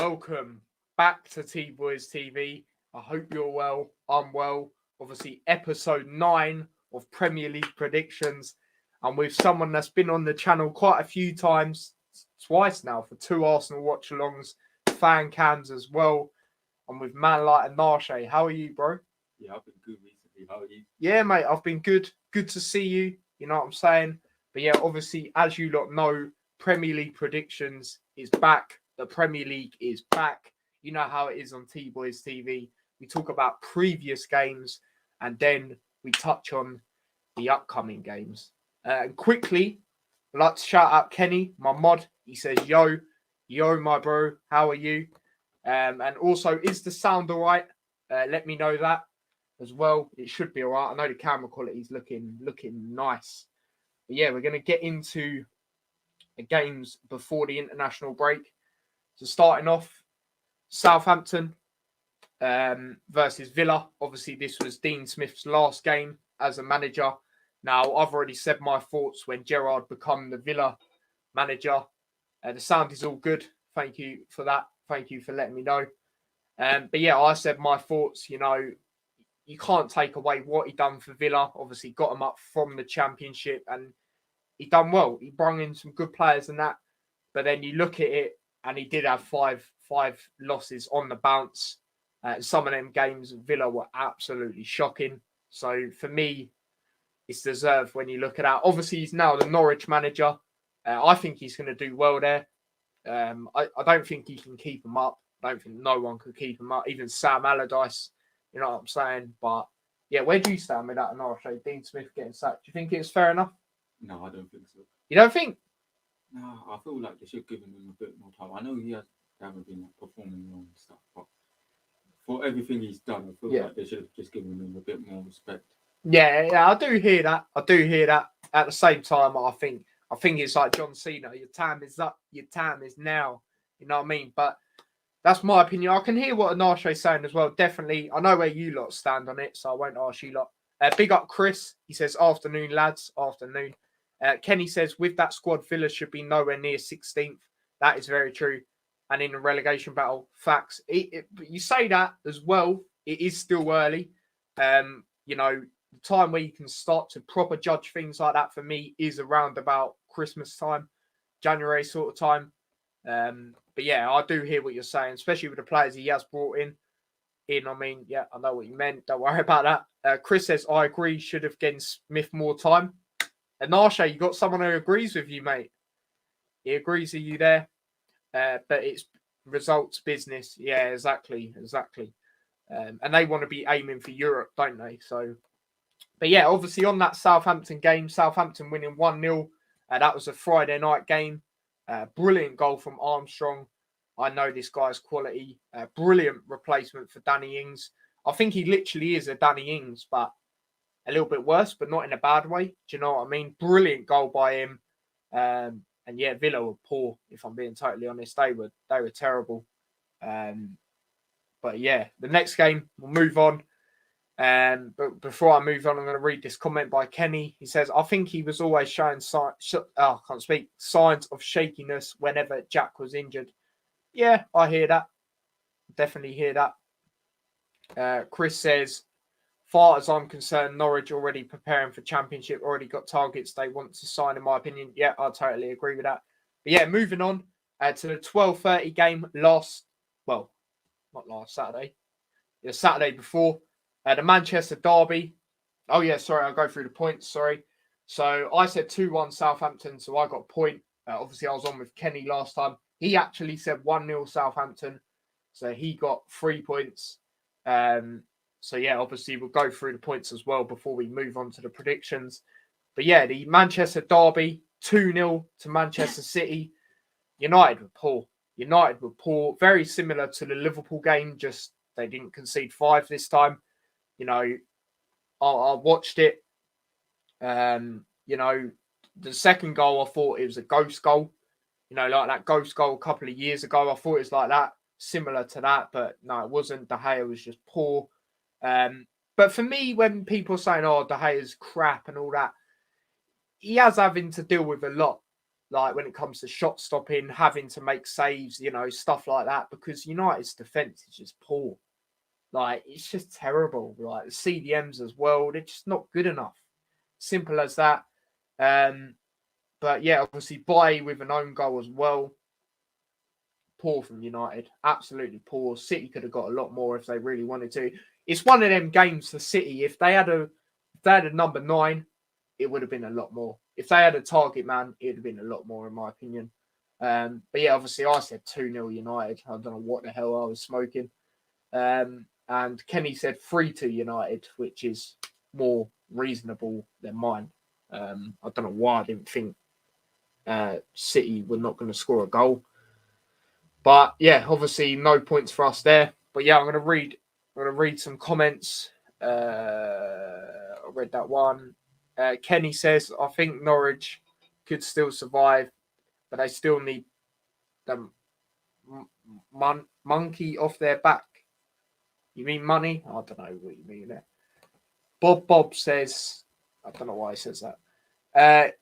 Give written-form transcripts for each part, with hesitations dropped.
welcome back to T-Boys TV. I hope you're well. I'm well. Obviously, episode 9 of Premier League predictions. And with someone that's been on the channel quite a few times, twice now, for 2 Arsenal watch-alongs, fan cams as well. And with man like ANASHEA. How are you, bro? Yeah, I've been good recently. How are you? Yeah, mate, I've been good. Good to see you. You know what I'm saying? But yeah, obviously, as you lot know, Premier League predictions is back. The Premier League is back. You know how it is on T-Boys TV. We talk about previous games and then we touch on the upcoming games. And quickly, I'd like to shout out Kenny, my mod. He says, yo, my bro, how are you? And also, is the sound all right? Let me know that as well. It should be all right. I know the camera quality is looking nice. But yeah, we're going to get into the games before the international break. So starting off, Southampton versus Villa. Obviously, this was Dean Smith's last game as a manager. Now, I've already said my thoughts when GERRARD become the Villa manager. The sound is all good. Thank you for that. Thank you for letting me know. But yeah, I said my thoughts. You know, you can't take away what he done for Villa. Obviously, got him up from the Championship and he done well. He brought in some good players and that. But then you look at it and he did have five losses on the bounce. Some of them games, Villa were absolutely shocking. So for me, it's deserved when you look at that. Obviously, he's now the Norwich manager. I think he's going to do well there. I don't think he can keep him up. I don't think no one could keep him up. Even Sam Allardyce, you know what I'm saying? But yeah, where do you stand with that? And I'll show Dean Smith getting sacked. Do you think it's fair enough? No, I don't think so. You don't think? No, I feel like they should give him a bit more time. I know they haven't been performing well and stuff, but for everything he's done, I feel like they should have just given him a bit more respect. Yeah, I do hear that. At the same time, I think it's like John Cena. Your time is up. Your time is now. You know what I mean? But that's my opinion. I can hear what ANASHEA's saying as well. Definitely. I know where you lot stand on it, so I won't ask you lot. Big up Chris. He says, afternoon, lads. Afternoon. Kenny says, with that squad, Villa should be nowhere near 16th. That is very true. And in a relegation battle, facts. You say that as well. It is still early. You know, the time where you can start to proper judge things like that for me is around about Christmas time, January sort of time. But yeah, I do hear what you're saying, especially with the players he has brought in. I mean, yeah, I know what you meant. Don't worry about that. Chris says, I agree, should have given Smith more time. And ANASHEA, you got someone who agrees with you, mate. He agrees with you there. But it's results business. Yeah, exactly. And they want to be aiming for Europe, don't they? So, but yeah, obviously on that Southampton game, Southampton winning 1-0. That was a Friday night game. Brilliant goal from Armstrong. I know this guy's quality. Brilliant replacement for Danny Ings. I think he literally is a Danny Ings, but a little bit worse, but not in a bad way. Do you know what I mean? Brilliant goal by him. And yeah, Villa were poor, if I'm being totally honest. They were terrible. But yeah, the next game, we'll move on. But before I move on, I'm going to read this comment by Kenny. He says, I think he was always showing signs of shakiness whenever Jack was injured. Yeah, I hear that. Definitely hear that. Chris says, far as I'm concerned, Norwich already preparing for Championship, already got targets they want to sign, in my opinion. Yeah, I totally agree with that. But yeah, moving on to the 12:30 game not last Saturday. The Saturday before. The Manchester derby. Oh, yeah, sorry, I'll go through the points, sorry. So I said 2-1 Southampton, so I got a point. Obviously, I was on with Kenny last time. He actually said 1-0 Southampton, so he got 3 points. So, yeah, obviously, we'll go through the points as well before we move on to the predictions. But, yeah, the Manchester derby, 2-0 to Manchester City. United were poor. Very similar to the Liverpool game, just they didn't concede 5 this time. You know, I watched it. You know, the second goal, I thought it was a ghost goal. You know, like that ghost goal a couple of years ago. I thought it was like that, similar to that. But no, it wasn't. De Gea was just poor. But for me, when people are saying, oh, De Gea's crap and all that, he has having to deal with a lot. like when it comes to shot stopping, having to make saves, you know, stuff like that, because United's defence is just poor. Like, it's just terrible. Like, the CDMs as well, they're just not good enough. Simple as that. But yeah, obviously, Bailly with an own goal as well. Poor from United. Absolutely poor. City could have got a lot more if they really wanted to. It's one of them games for City. If they had a number 9, it would have been a lot more. If they had a target man, it would have been a lot more, in my opinion. But yeah, obviously, I said 2-0 United. I don't know what the hell I was smoking. And Kenny said 3-2 United, which is more reasonable than mine. I don't know why I didn't think City were not going to score a goal. But yeah, obviously no points for us there. But yeah, I'm going to read some comments. I read that one. Kenny says, I think Norwich could still survive, but they still need the monkey off their back. You mean money? I don't know what you mean there. Bob says, I don't know why he says that.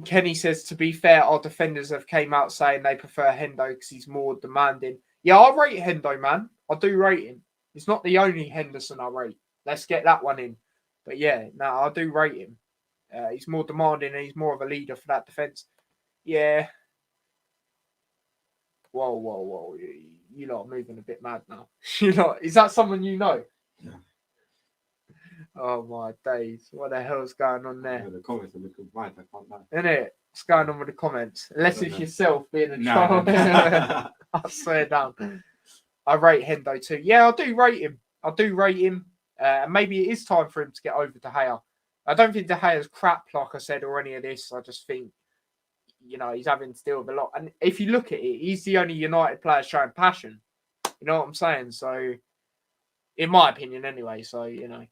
Kenny says, to be fair, our defenders have came out saying they prefer Hendo because he's more demanding. Yeah, I rate Hendo, man. I do rate him. He's not the only Henderson I rate. Let's get that one in. But yeah, no, I do rate him. He's more demanding and he's more of a leader for that defence. Yeah. Whoa. You lot are moving a bit mad now. You know, is that someone you know? Yeah. Oh my days. What the hell's going on there? Yeah, the comments are looking right, I can't lie. Isn't it? What's going on with the comments? Unless it's yourself being a troll. No. I swear down. I rate Hendo too. Yeah, I do rate him. Maybe it is time for him to get over De Gea. I don't think De Gea's crap, like I said, or any of this. I just think, you know, he's having to deal with a lot. And if you look at it, he's the only United player showing passion. You know what I'm saying? So, in my opinion, anyway. So, you know.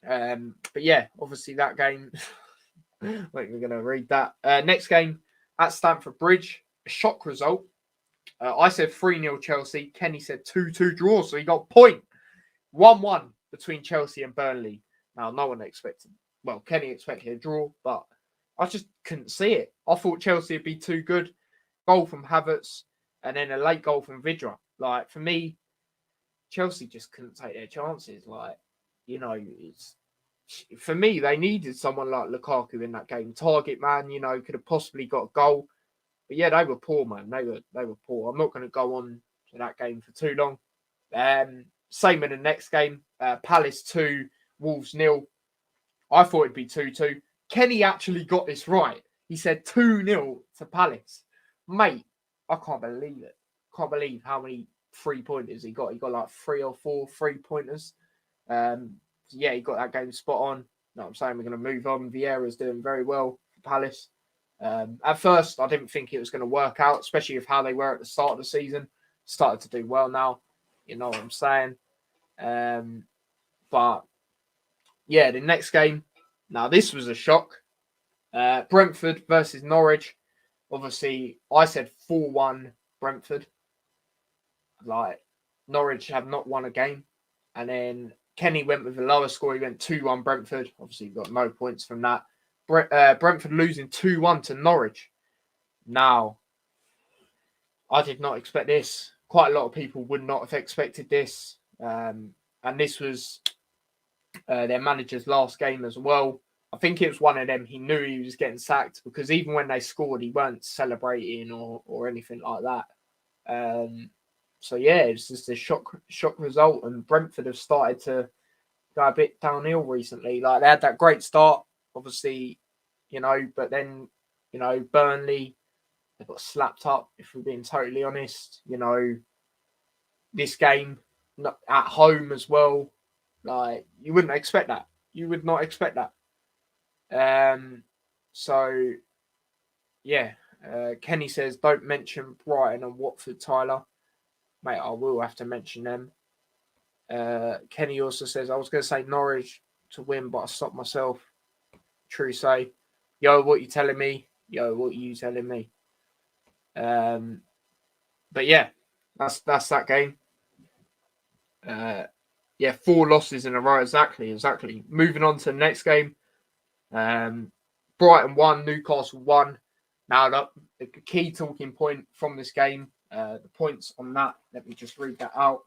But yeah, obviously that game. We're going to read that. Next game at Stamford Bridge. A shock result. I said 3-0 Chelsea. Kenny said 2-2 draw. So he got a point. 1-1 between Chelsea and Burnley. Now, no one expected. Well, Kenny expected a draw, but I just couldn't see it. I thought Chelsea would be too good. Goal from Havertz and then a late goal from Vidra. Like, for me, Chelsea just couldn't take their chances. Like, you know, for me, they needed someone like Lukaku in that game. Target man, you know, could have possibly got a goal. But yeah, they were poor, man. They were poor. I'm not going to go on to that game for too long. Same in the next game. Palace 2, Wolves 0. I thought it'd be 2-2. Kenny actually got this right. He said 2-0 to Palace. Mate, I can't believe it. Can't believe how many 3-pointers he got. He got like 3 or 4 3-pointers. Yeah, he got that game spot on. You know what I'm saying? We're going to move on. Vieira's doing very well for Palace. At first, I didn't think it was going to work out, especially with how they were at the start of the season. Started to do well now. You know what I'm saying? But yeah, the next game. Now, this was a shock. Brentford versus Norwich. Obviously, I said 4-1 Brentford. Like, Norwich have not won a game. And then Kenny went with a lower score. He went 2-1 Brentford. Obviously, got no points from that. Brentford losing 2-1 to Norwich. Now, I did not expect this. Quite a lot of people would not have expected this. And this was their manager's last game as well. I think it was one of them. He knew he was getting sacked because even when they scored, he weren't celebrating or anything like that. So yeah, it's just a shock result. And Brentford have started to go a bit downhill recently. Like, they had that great start, obviously, you know, but then, you know, Burnley, they got slapped up, if we're being totally honest. You know, this game at home as well. Like, you wouldn't expect that. You would not expect that. So, yeah. Kenny says, don't mention Brighton and Watford, Tyler. Mate, I will have to mention them. Kenny also says, I was going to say Norwich to win, but I stopped myself. True say. Yo, what you telling me? Yo, what you telling me? But yeah, that's that game. Yeah, 4 losses in a row. Exactly. Moving on to the next game. Brighton 1, Newcastle 1. Now, the key talking point from this game, the points on that, let me just read that out.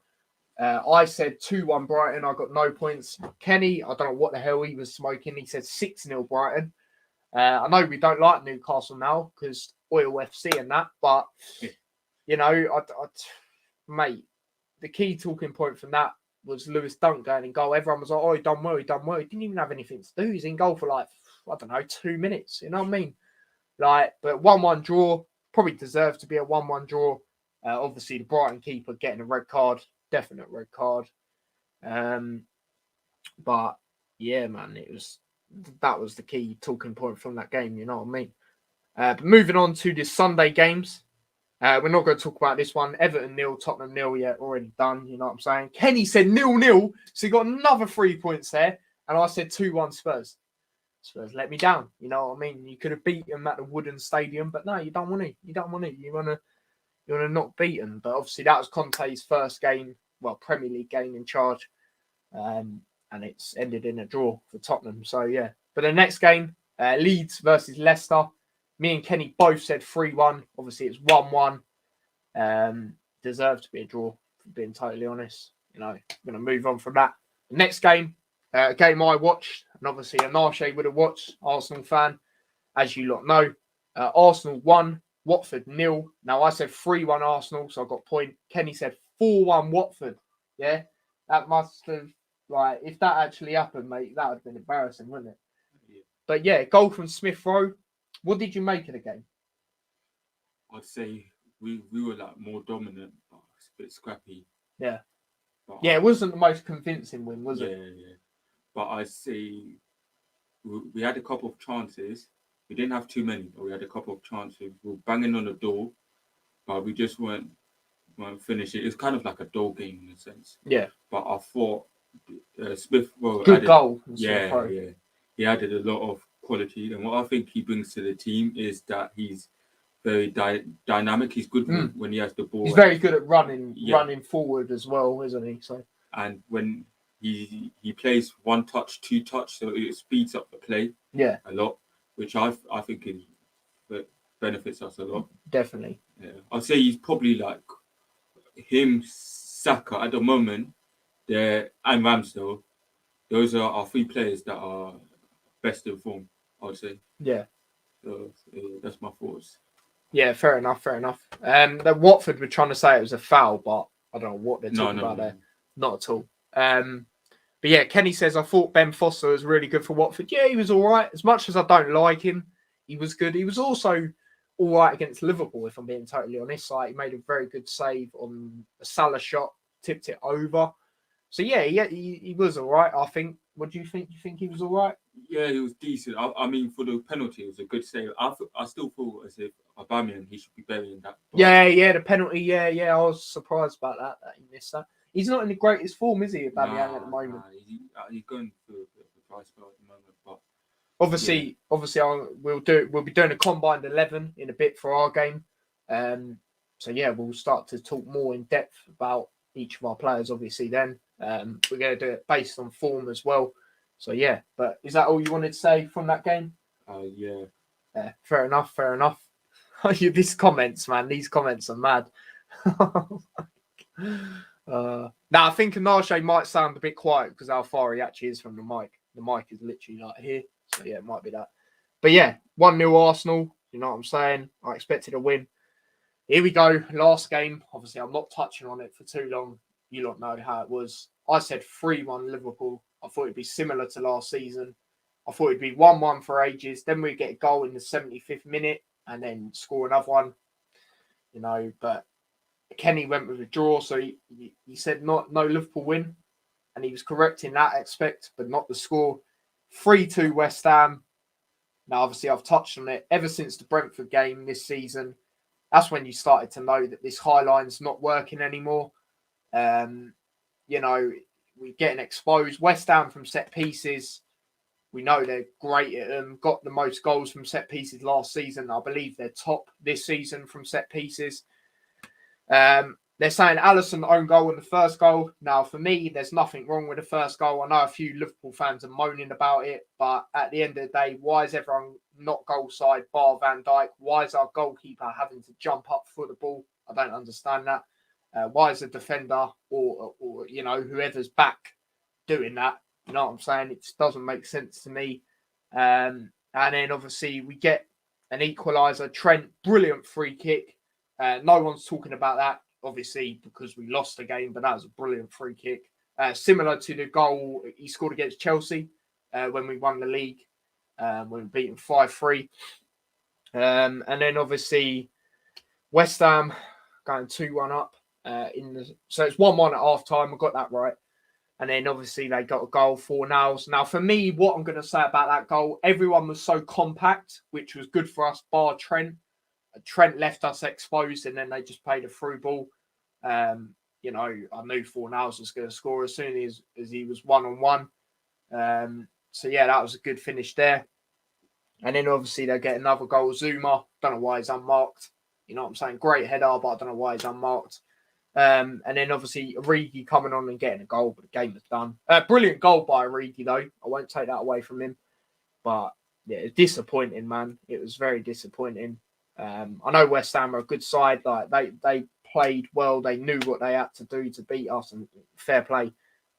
I said 2-1 Brighton. I got no points. Kenny, I don't know what the hell he was smoking. He said 6-0 Brighton. I know we don't like Newcastle now because Oil FC and that, but, you know, mate, the key talking point from that was Lewis Dunk going in goal. Everyone was like, oh, he done well, he done well. He didn't even have anything to do. He's in goal for like, I don't know, 2 minutes. You know what I mean? Like, but 1-1 draw, probably deserved to be a 1-1 draw. Obviously, the Brighton keeper getting a red card, definite red card. But yeah, man, that was the key talking point from that game. You know what I mean? But moving on to the Sunday games, we're not going to talk about this one. Everton 0, Tottenham 0, yeah, already done. You know what I'm saying? Kenny said 0-0, so he got another 3 points there, and I said 2-1 Spurs. Spurs let me down. You know what I mean? You could have beat them at the Wooden Stadium, but no, you don't want to. You don't want to. You want to not beat them. But obviously, that was Conte's first game, well, Premier League game in charge, and it's ended in a draw for Tottenham. So yeah. But the next game, Leeds versus Leicester. Me and Kenny both said 3-1. Obviously, it's 1-1. Deserved to be a draw, for being totally honest. You know, I'm going to move on from that. The next game, a game I watched, and obviously Anashe would have watched, Arsenal fan, as you lot know. Arsenal 1, Watford 0. Now, I said 3-1 Arsenal, so I got point. Kenny said 4-1 Watford. Yeah, that must have, like, if that actually happened, mate, that would have been embarrassing, wouldn't it? Yeah. But yeah, goal from Smith Rowe. What did you make of the game? I'd say we were like more dominant, but it's a bit scrappy. Yeah. But Yeah, it wasn't the most convincing win, was it? Yeah. But I'd say we had a couple of chances. We didn't have too many, but we had a couple of chances. We were banging on the door, but we just weren't finishing. It was kind of like a door game in a sense. Yeah. But I thought Smith Rowe good goal. Yeah. He added a lot of quality, and what I think he brings to the team is that he's very dynamic. He's good when he has the ball. He's very good at running forward as well, isn't he? So, and when he plays 1 touch, 2 touch, so it speeds up the play. Yeah, a lot, which I think benefits us a lot. Definitely. Yeah, I'd say he's probably like him, Saka at the moment. There and Ramsdale. Those are our 3 players that are best in form, I would say. Yeah. So that's my thoughts. Yeah, fair enough. The Watford were trying to say it was a foul, but I don't know what they're talking about there. Not at all. But yeah, Kenny says, I thought Ben Foster was really good for Watford. Yeah, he was all right. As much as I don't like him, he was good. He was also all right against Liverpool, if I'm being totally honest. Like, he made a very good save on a Salah shot, tipped it over. So yeah, he was all right, I think. What do you think? You think he was all right? Yeah, he was decent. I mean, for the penalty, it was a good save. I still feel as if Aubameyang, he should be burying that. Yeah, the penalty. Yeah. I was surprised about that he missed that. He's not in the greatest form, is he, Aubameyang at the moment? He's going through a bit of a dry spell at the moment. But obviously, we'll be doing a combined 11 in a bit for our game. So yeah, we'll start to talk more in depth about each of our players. Obviously, then we're going to do it based on form as well. So yeah, but is that all you wanted to say from that game? Yeah. Fair enough. These comments, man. These comments are mad. Now, I think Anashe might sound a bit quiet because how far he actually is from the mic. The mic is literally like here. So, yeah, it might be that. But, yeah, 1-0 Arsenal. You know what I'm saying? I expected a win. Here we go. Last game. Obviously, I'm not touching on it for too long. You lot know how it was. I said 3-1 Liverpool. I thought it'd be similar to last season. I thought it'd be 1-1 for ages. Then we get a goal in the 75th minute and then score another one. You know, but Kenny went with a draw, so he said no Liverpool win, and he was correct in that aspect, but not the score. 3-2 West Ham. Now, obviously, I've touched on it ever since the Brentford game this season. That's when you started to know that this high line's not working anymore. You know, we're getting exposed. West Ham from set pieces. We know they're great at them. Got the most goals from set pieces last season. I believe they're top this season from set pieces. They're saying Alisson own goal in the first goal. Now, for me, there's nothing wrong with the first goal. I know a few Liverpool fans are moaning about it, but at the end of the day, why is everyone not goal side bar Van Dijk? Why is our goalkeeper having to jump up for the ball? I don't understand that. Why is the defender or whoever's back doing that? You know what I'm saying? It just doesn't make sense to me. And then obviously we get an equaliser. Trent, brilliant free kick. No one's talking about that, obviously, because we lost the game, but that was a brilliant free kick. Similar to the goal he scored against Chelsea when we won the league, when we beat them 5-3. And then obviously West Ham going 2-1 up. So it's 1-1 at half time. I got that right. And then obviously they got a goal, 4-0. Now, for me, what I'm going to say about that goal, everyone was so compact, which was good for us, bar Trent. Trent left us exposed, and then they just played a through ball. I knew 4-0 was going to score as soon as he was 1-on-1. So, yeah, that was a good finish there. And then obviously they get another goal, Zuma. Don't know why he's unmarked. You know what I'm saying? Great header, but I don't know why he's unmarked. And then obviously Origi coming on and getting a goal, but the game was done. Brilliant goal by Origi, though. I won't take that away from him. But yeah, it's disappointing, man. It was very disappointing. I know West Ham are a good side. Like they played well. They knew what they had to do to beat us, and fair play.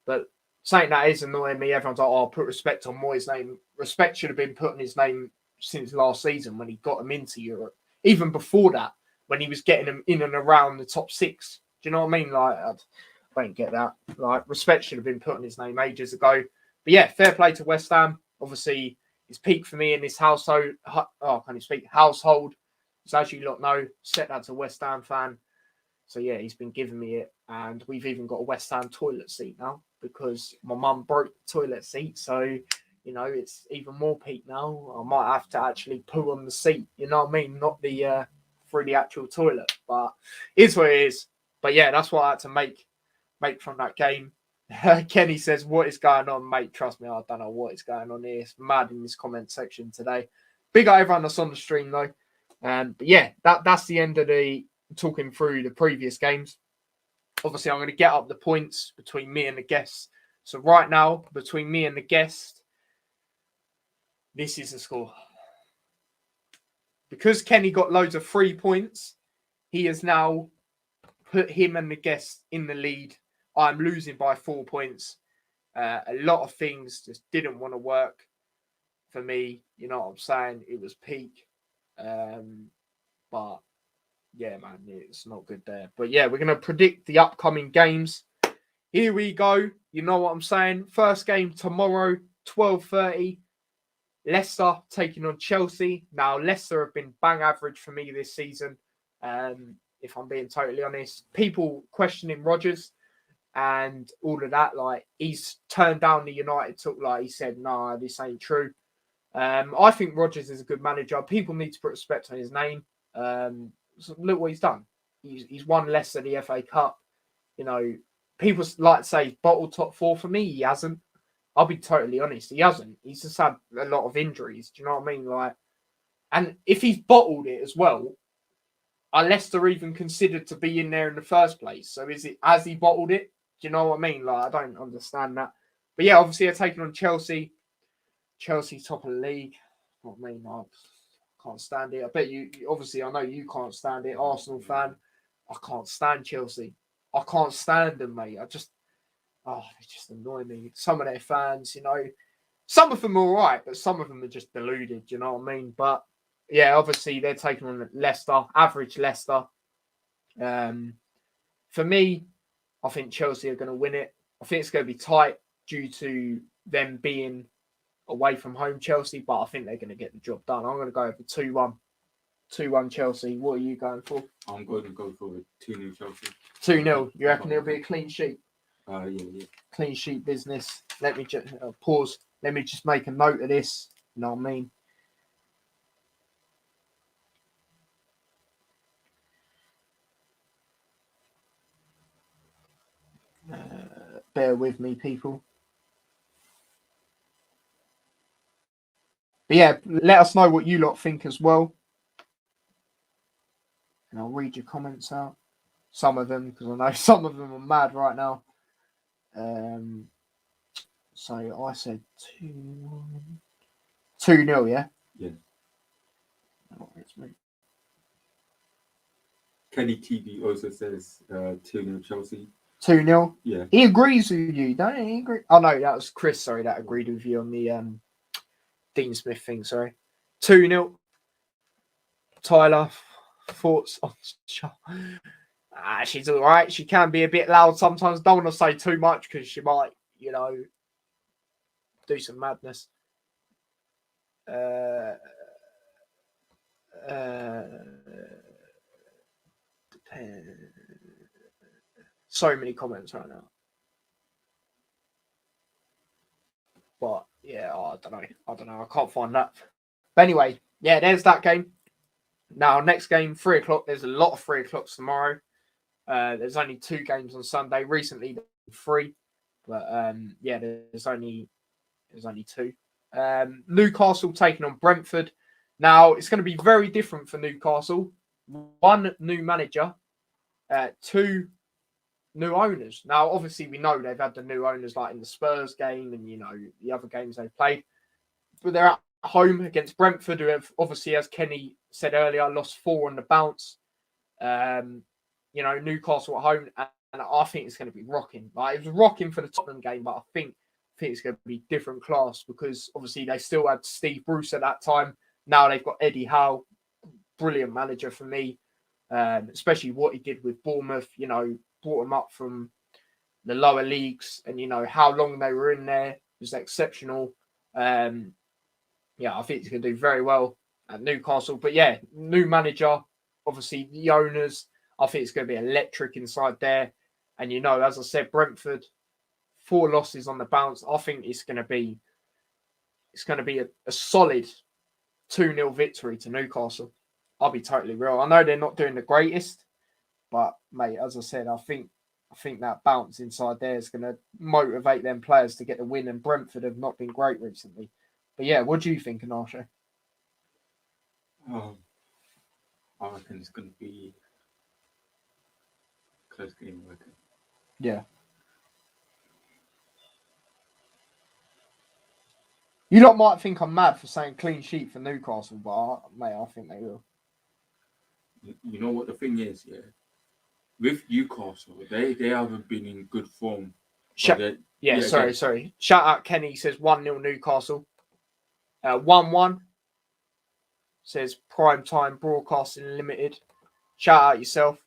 But saying that is annoying me. Everyone's like, "Oh, put respect on Moyes' name." Respect should have been put on his name since last season when he got him into Europe. Even before that, when he was getting them in and around the top 6. Do you know what I mean? Like, I don't get that. Like, respect should have been put on his name ages ago. But yeah, fair play to West Ham. Obviously, it's peak for me in this household. Household. So as you lot know, set that to West Ham fan. So yeah, he's been giving me it. And we've even got a West Ham toilet seat now because my mum broke the toilet seat. So, it's even more peak now. I might have to actually poo on the seat. You know what I mean? Not the through the actual toilet. But it's what it is. But yeah, that's what I had to make from that game. Kenny says, "What is going on, mate? Trust me, I don't know what is going on here. It's mad in this comment section today." Big up everyone that's on the stream, though. But yeah, that's the end of the talking through the previous games. Obviously, I'm going to get up the points between me and the guests. So right now, between me and the guest, this is the score. Because Kenny got loads of 3 points, he has now put him and the guest in the lead. I'm losing by 4 points. A lot of things just didn't want to work for me. You know what I'm saying? It was peak. But yeah, man, it's not good there. But yeah, we're going to predict the upcoming games. Here we go. You know what I'm saying? First game tomorrow, 12:30. Leicester taking on Chelsea. Now, Leicester have been bang average for me this season. If I'm being totally honest, people questioning Rodgers and all of that. Like, he's turned down the United talk. Like, he said, "No, this ain't true." I think Rodgers is a good manager. People need to put respect on his name. So look what he's done. He's won Leicester the FA Cup. People like to say bottled top 4. For me, he hasn't. I'll be totally honest. He hasn't. He's just had a lot of injuries. Do you know what I mean? Like, and if he's bottled it as well, are Leicester even considered to be in there in the first place? So has he bottled it? Do you know what I mean? Like, I don't understand that. But yeah, obviously they're taking on Chelsea. Chelsea top of the league. I mean, I can't stand it. I bet you, obviously, I know you can't stand it. Arsenal fan. I can't stand Chelsea. I can't stand them, mate. They just annoy me. Some of their fans, some of them are all right, but some of them are just deluded. You know what I mean? But yeah, obviously they're taking on Leicester, average Leicester. For me, I think Chelsea are going to win it. I think it's going to be tight due to them being away from home, Chelsea, but I think they're going to get the job done. I'm going to go over 2-1. 2-1 Chelsea. What are you going for? I'm going to go for 2-0 Chelsea. 2-0. You reckon it'll be a clean sheet? Yeah. Clean sheet business. Let me just pause. Let me just make a note of this. You know what I mean? Bear with me, people. But yeah, let us know what you lot think as well. And I'll read your comments out. some of them, because I know some of them are mad right now. So I said 2-0, yeah? Yeah. Oh, it's me. Kenny TV also says 2-0 Chelsea. 2-0? Yeah. He agrees with you, don't he? He agree? Oh, no, that was Chris, sorry, that agreed with you on the Dean Smith thing, sorry. 2-0. Tyler, thoughts on she's all right. She can be a bit loud sometimes. Don't want to say too much because she might, do some madness. So many comments right now. But yeah, I don't know. I can't find that. But anyway, yeah, there's that game. Now, next game, 3 o'clock. There's a lot of 3 o'clocks tomorrow. There's only 2 games on Sunday. Recently, 3. But yeah, there's only 2. Newcastle taking on Brentford. Now, it's going to be very different for Newcastle. 1 new manager, 2 new owners. Now, obviously, we know they've had the new owners like in the Spurs game and, the other games they've played. But they're at home against Brentford, who have obviously, as Kenny said earlier, lost 4 on the bounce. Newcastle at home, and I think it's going to be rocking. Like, it was rocking for the Tottenham game, but I think it's going to be different class because obviously they still had Steve Bruce at that time. Now they've got Eddie Howe, brilliant manager for me, especially what he did with Bournemouth. Brought them up from the lower leagues, and how long they were in there was exceptional. I think he's going to do very well at Newcastle. But yeah, new manager, obviously the owners. I think it's going to be electric inside there. And as I said, Brentford, 4 losses on the bounce. I think it's going to be a solid 2-0 victory to Newcastle. I'll be totally real. I know they're not doing the greatest, but mate, as I said, I think that bounce inside there is going to motivate them players to get the win. And Brentford have not been great recently. But yeah, what do you think, ANASHEA? I reckon it's going to be a close game. I reckon. Yeah. You lot might think I'm mad for saying clean sheet for Newcastle, but mate, I think they will. You know what the thing is, yeah? With Newcastle, they haven't been in good form. Sorry. Shout out Kenny, says 1-0 Newcastle. 1-1 says Prime Time Broadcasting Limited. Shout out yourself.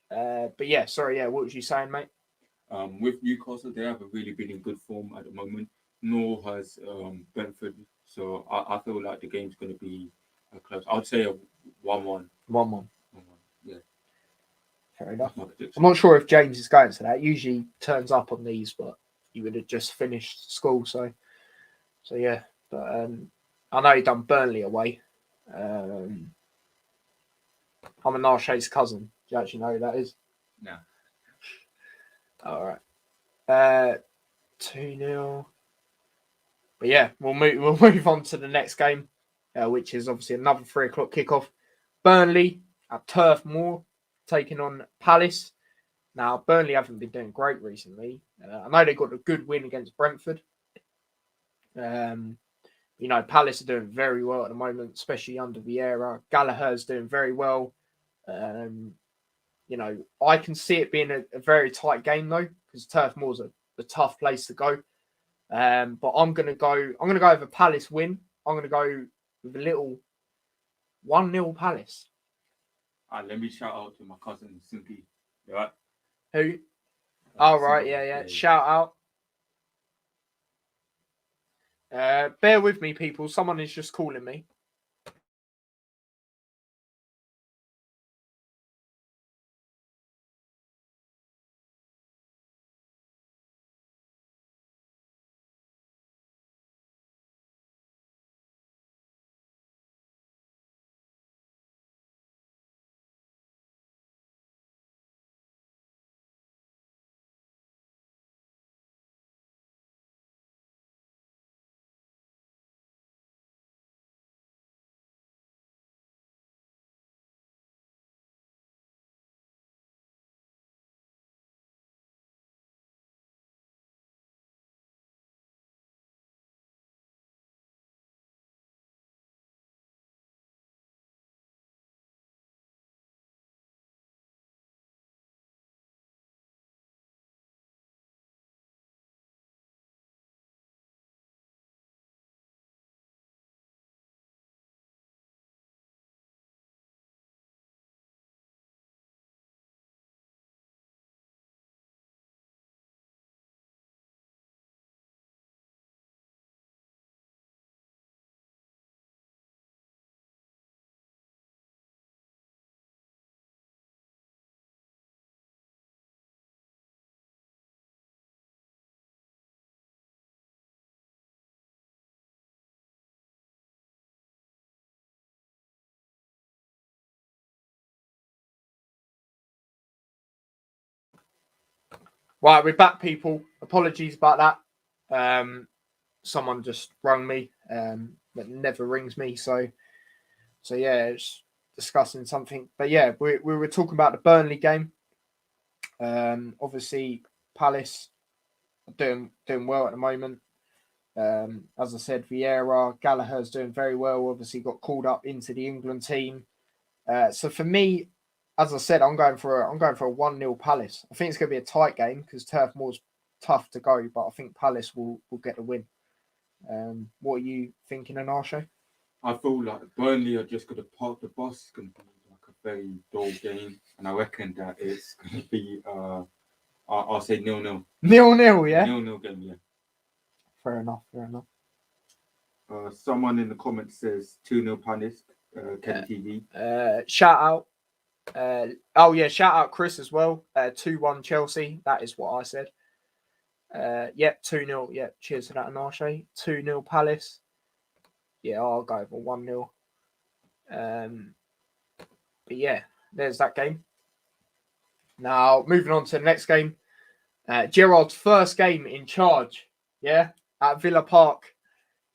But yeah, sorry, yeah, what was you saying, mate? With Newcastle, they haven't really been in good form at the moment, nor has Brentford. So I feel like the game's going to be close. I would say a 1-1. 1-1. Yeah. Fair enough. I'm not sure if James is going to that. Usually turns up on these, but he would have just finished school, so yeah. But I know he done Burnley away. I'm ANASHEA's cousin. Do you actually know who that is? No. All right. 2-0. But yeah, we'll move on to the next game, which is obviously another 3 o'clock kickoff. Burnley at Turf Moor taking on Palace. Now, Burnley haven't been doing great recently. I know they got a good win against Brentford. Palace are doing very well at the moment, especially under Vieira. Gallagher's doing very well. I can see it being a very tight game though, because Turf Moor's a tough place to go. But I'm gonna go with a Palace win. I'm gonna go with a little 1-0 Palace. Let me shout out to my cousin Simpy. You right? Who? Oh right, yeah. Shout out. Bear with me, people. Someone is just calling me. Right, we're back, people. Apologies about that. Someone just rung me, that never rings me. So yeah, it's discussing something. But yeah, we were talking about the Burnley game. Obviously, Palace are doing well at the moment. As I said, Vieira, Gallagher's doing very well. Obviously, got called up into the England team. So for me, as I said, I'm going for a 1-0 Palace. I think it's going to be a tight game because Turf Moor's tough to go, but I think Palace will get the win. What are you thinking, ANASHEA? I feel like Burnley are just going to park the bus. It's going to be like a very dull game, and I reckon that it's going to be I'll say 0-0. 0-0, yeah. 0-0 game, yeah. Fair enough. Someone in the comments says 2-0 Palace. Kenny TV. Shout out. Shout out Chris as well. 2-1 Chelsea. That is what I said. 2-0. Yeah, cheers to that, ANASHEA. 2-0 Palace. Yeah, I'll go for 1-0. But yeah, there's that game. Now, moving on to the next game. Gerrard's first game in charge. Yeah, at Villa Park.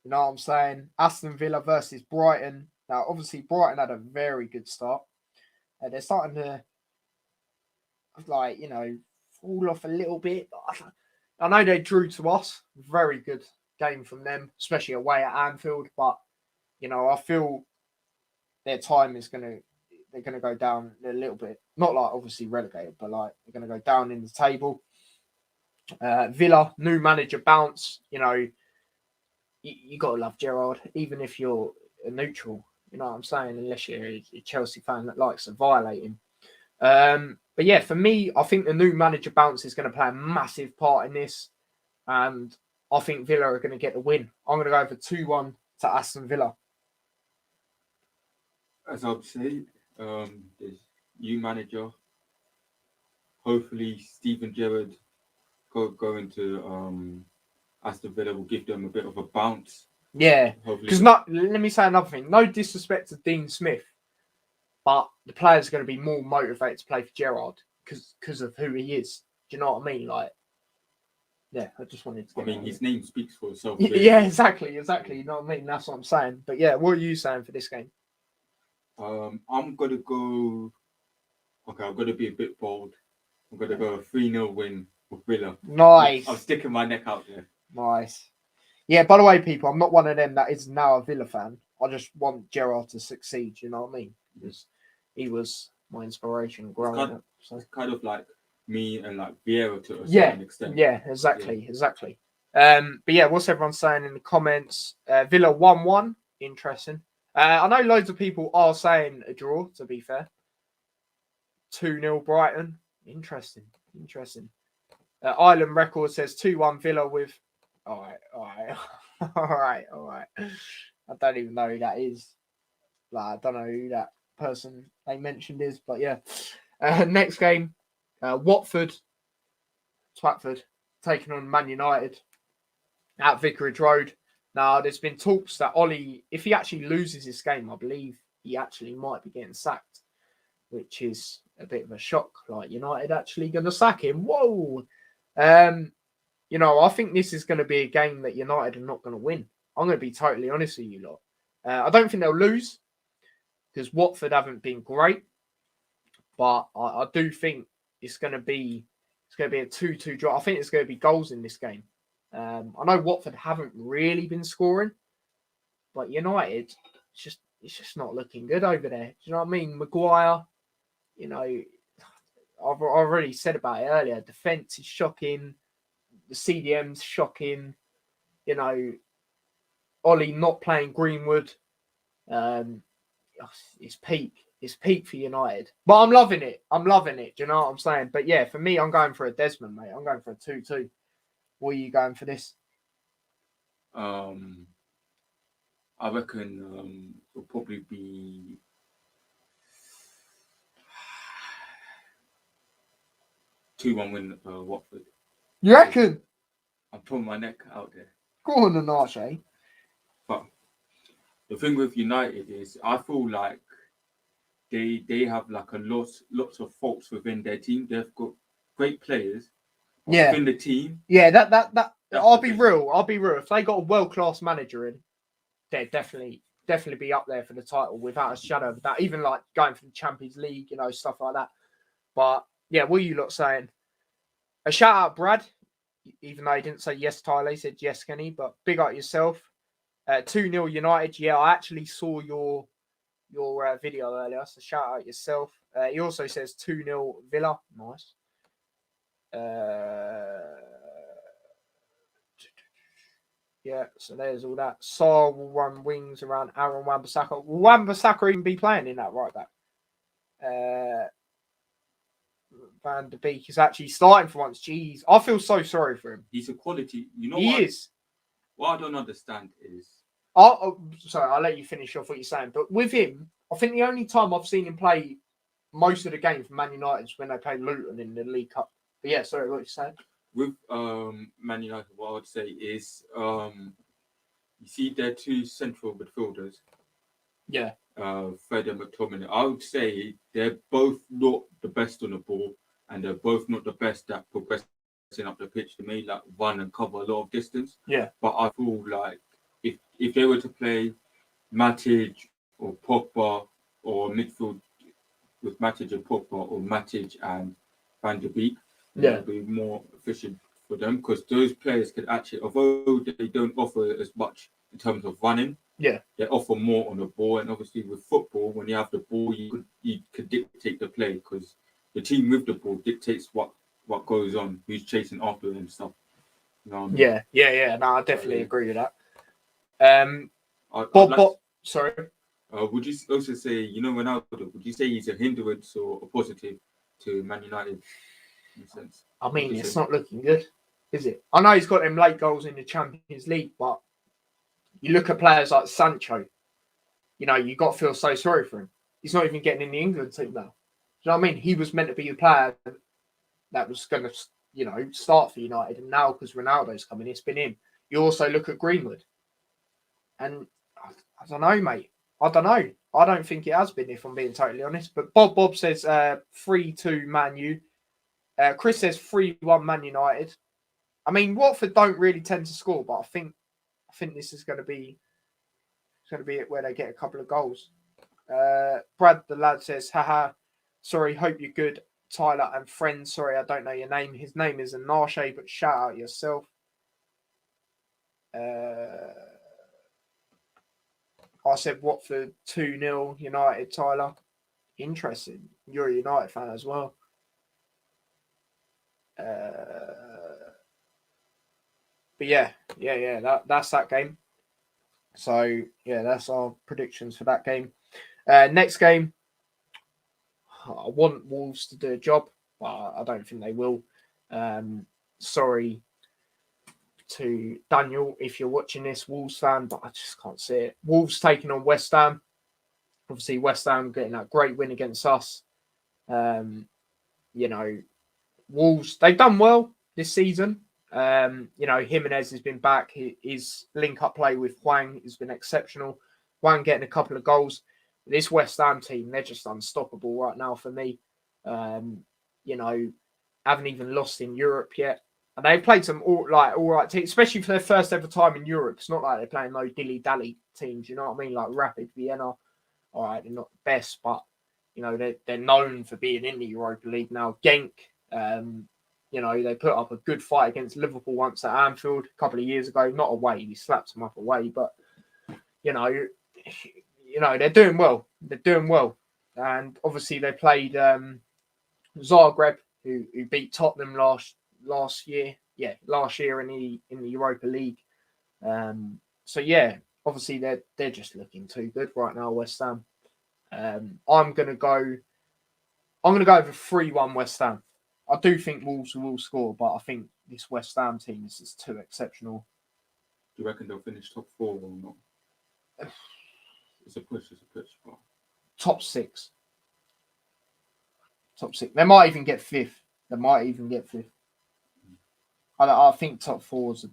You know what I'm saying? Aston Villa versus Brighton. Now, obviously, Brighton had a very good start. They're starting to, fall off a little bit. I know they drew to us. Very good game from them, especially away at Anfield. But, I feel their time is they're going to go down a little bit. Not like obviously relegated, but like they're going to go down in the table. Villa, new manager bounce. You got to love Gerrard, even if you're a neutral. You know what I'm saying? Unless you're a Chelsea fan that likes to violate him. But yeah, for me, I think the new manager bounce is going to play a massive part in this. And I think Villa are going to get the win. I'm going to go for 2-1 to Aston Villa. As I've said, there's new manager. Hopefully, Steven Gerrard going to Aston Villa will give them a bit of a bounce. Yeah, because let me say another thing. No disrespect to Dean Smith, but the players are going to be more motivated to play for Gerrard because of who he is. Do you know what I mean? Like, yeah, I just wanted to. His name speaks for itself. Yeah, exactly. You know what I mean? That's what I'm saying. But yeah, what are you saying for this game? I'm gonna go. Okay, I'm gonna be a bit bold. I'm gonna go a 3-0 win for Villa. Nice. I'm sticking my neck out there. Nice. Yeah, by the way, people, I'm not one of them that is now a Villa fan. I just want Gerrard to succeed, you know what I mean? Because he was my inspiration growing up. So. It's kind of like me and like Vieira to a certain extent. Yeah, exactly. But yeah, what's everyone saying in the comments? Villa 1-1. Interesting. I know loads of people are saying a draw, to be fair. 2-0 Brighton. Interesting. Island Record says 2-1 Villa with... All right. I don't even know who that is. Like, I don't know who that person they mentioned is, but yeah. Next game, Watford, taking on Man United at Vicarage Road. Now, there's been talks that Ollie, if he actually loses this game, I believe he actually might be getting sacked, which is a bit of a shock. Like, United actually going to sack him. Whoa! I think this is going to be a game that United are not going to win. I'm going to be totally honest with you lot. I don't think they'll lose because Watford haven't been great, but I do think it's going to be a 2-2 draw. I think there's going to be goals in this game. I know Watford haven't really been scoring, but United, it's just not looking good over there. Do you know what I mean? Maguire, I've already said about it earlier. Defense is shocking. The CDM's shocking. Ollie not playing Greenwood. It's peak. It's peak for United. But I'm loving it. Do you know what I'm saying? But yeah, for me, I'm going for a Desmond, mate. I'm going for a 2-2. What are you going for this? I reckon it'll probably be 2-1 win Watford. You reckon? I'm putting my neck out there. Go on, ANASHEA. But the thing with United is, I feel like they have like lots of faults within their team. They've got great players, within the team. Yeah, that That's I'll the be thing. real. I'll be real. If they got a world-class manager in, they'd definitely be up there for the title without a shadow of a doubt. Even like going for the Champions League, you know, stuff like that. But yeah, what are you lot saying? A shout out, Brad. Even though he didn't say yes, Tyler, he said yes, Kenny. But big up yourself. 2-0 United. Yeah, I actually saw your video earlier, so shout out yourself. He also says 2-0 Villa. Nice. Yeah, so there's all that. Saar will run wings around Aaron Wan-Bissaka. Will Wan-Bissaka even be playing in that right back? Van de Beek is actually starting for once. Jeez, I feel so sorry for him. He's a quality. You know He what? is. What I don't understand is Sorry, I'll let you finish off what you're saying. But with him, I think the only time I've seen him play most of the game for Man United is when they played Luton in the League Cup. But yeah, sorry, what you're saying? with Man United, what I would say is you see their two central midfielders, Yeah. Fred and McTominay. I would say they're both not the best on the ball, and they're both not the best at progressing up the pitch. They may like run and cover a lot of distance. Yeah. But I feel like if they were to play Matic or Pogba or midfield with Matic and Pogba or Matic and Van de Beek, Yeah. it'll be more efficient for them because those players could actually, although they don't offer as much in terms of running, Yeah. they offer more on the ball. And obviously with football, when you have the ball, you could dictate the play because the team with the ball dictates what goes on, who's chasing after it and stuff. You know what I mean? Yeah. No, I definitely agree with that. Bob, sorry. would you also say, you know, Ronaldo, would you say he's a hindrance or a positive to Man United in a sense? I mean, it's not looking good, is it? I know he's got them late goals in the Champions League, but you look at players like Sancho, you know, you got to feel so sorry for him. He's not even getting in the England team now. Do you know what I mean? He was meant to be the player that was going to, you know, start for United, and now because Ronaldo's coming, it's been him. You also look at Greenwood, and I don't know, mate. I don't know. I don't think it has been, if I'm being totally honest. But Bob says 3-2 Man U. Chris says 3-1 Man United. I mean, Watford don't really tend to score, but I think this is going to be it where they get a couple of goals. Brad the lad says, haha, sorry, hope you're good. Tyler and friends, sorry, I don't know your name. His name is ANASHEA, but shout out yourself. I said Watford 2-0 United, Tyler. Interesting. You're a United fan as well. But yeah, that's that game. So yeah, that's our predictions for that game. Next game, I want Wolves to do a job, but I don't think they will. Sorry to Daniel if you're watching this, Wolves fan, but I just can't see it. Wolves taking on West Ham. Obviously, West Ham getting that great win against us. You know, Wolves, they've done well this season. You know, Jimenez has been back. His link-up play with Hwang has been exceptional. Hwang getting a couple of goals. This West Ham team, they're just unstoppable right now for me. You know, haven't even lost in Europe yet. And they've played some all right teams, especially for their first ever time in Europe. It's not like they're playing no dilly-dally teams, you know what I mean? Like Rapid Vienna. All right, they're not the best, but, you know, they're known for being in the Europa League now. Genk, you know, they put up a good fight against Liverpool once at Anfield a couple of years ago. Not away, he slapped them up away, but, you know, they're doing well. They're doing well. And obviously they played Zagreb, who beat Tottenham last year. Yeah, last year in the Europa League. So yeah, obviously they're just looking too good right now, West Ham. I'm gonna go over 3-1 West Ham. I do think Wolves will score, but I think this West Ham team is just too exceptional. Do you reckon they'll finish top 4 or not? It's a push. But... Top 6. They might even get 5th. I think top 4's.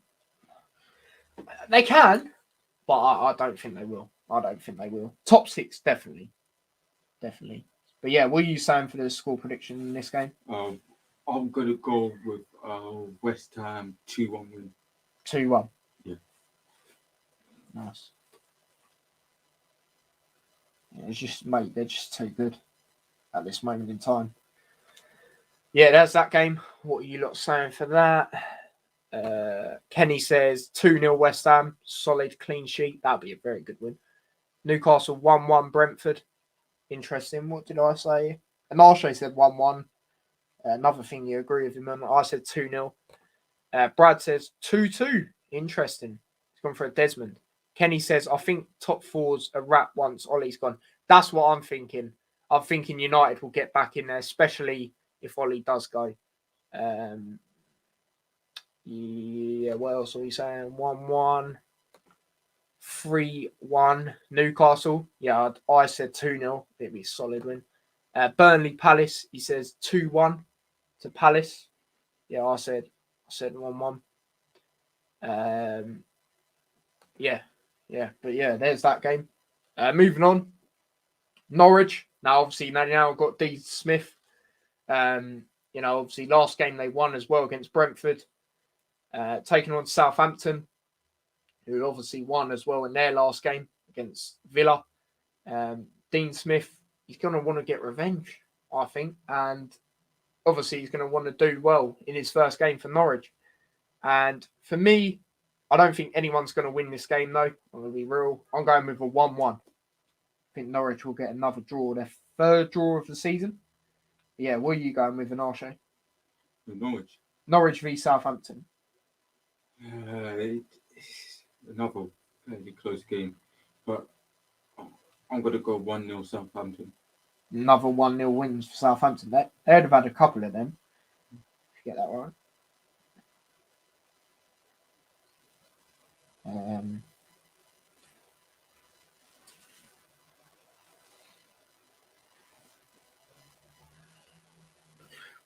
They can, but I don't think they will. Top 6, definitely. But yeah, what are you saying for the score prediction in this game? I'm going to go with West Ham 2-1 win. 2-1. Yeah. Nice. Yeah, it's just, mate, they're just too good at this moment in time. Yeah, there's that game. What are you lot saying for that? Kenny says 2-0 West Ham, solid clean sheet. That'd be a very good win. Newcastle 1-1 Brentford. Interesting. What did I say? ANASHEA said 1-1. Another thing you agree with him on. I said 2-0. Brad says 2-2. Interesting. He's gone for a Desmond. Kenny says, I think top four's a wrap once Ollie's gone. That's what I'm thinking. I'm thinking United will get back in there, especially if Ollie does go. Yeah, what else are we saying? 1-1. 3-1 Newcastle. Yeah, I said 2-0. It'd be a solid win. Burnley Palace, he says 2-1 to Palace. Yeah, I said 1-1. Yeah. But yeah, there's that game. Moving on. Norwich. Now, obviously, now got Dean Smith. Obviously, last game they won as well against Brentford. Taking on Southampton, who obviously won as well in their last game against Villa. Dean Smith, he's going to want to get revenge, I think. And obviously, he's going to want to do well in his first game for Norwich. And for me, I don't think anyone's going to win this game, though. I'm going to be real. I'm going with a 1-1. I think Norwich will get another draw, their third draw of the season. Yeah, what are you going with, Anashe? Norwich. Norwich v Southampton. Another fairly close game, but I'm going to go 1-0 Southampton. Another 1-0 wins for Southampton. They'd have had a couple of them. If you get that right.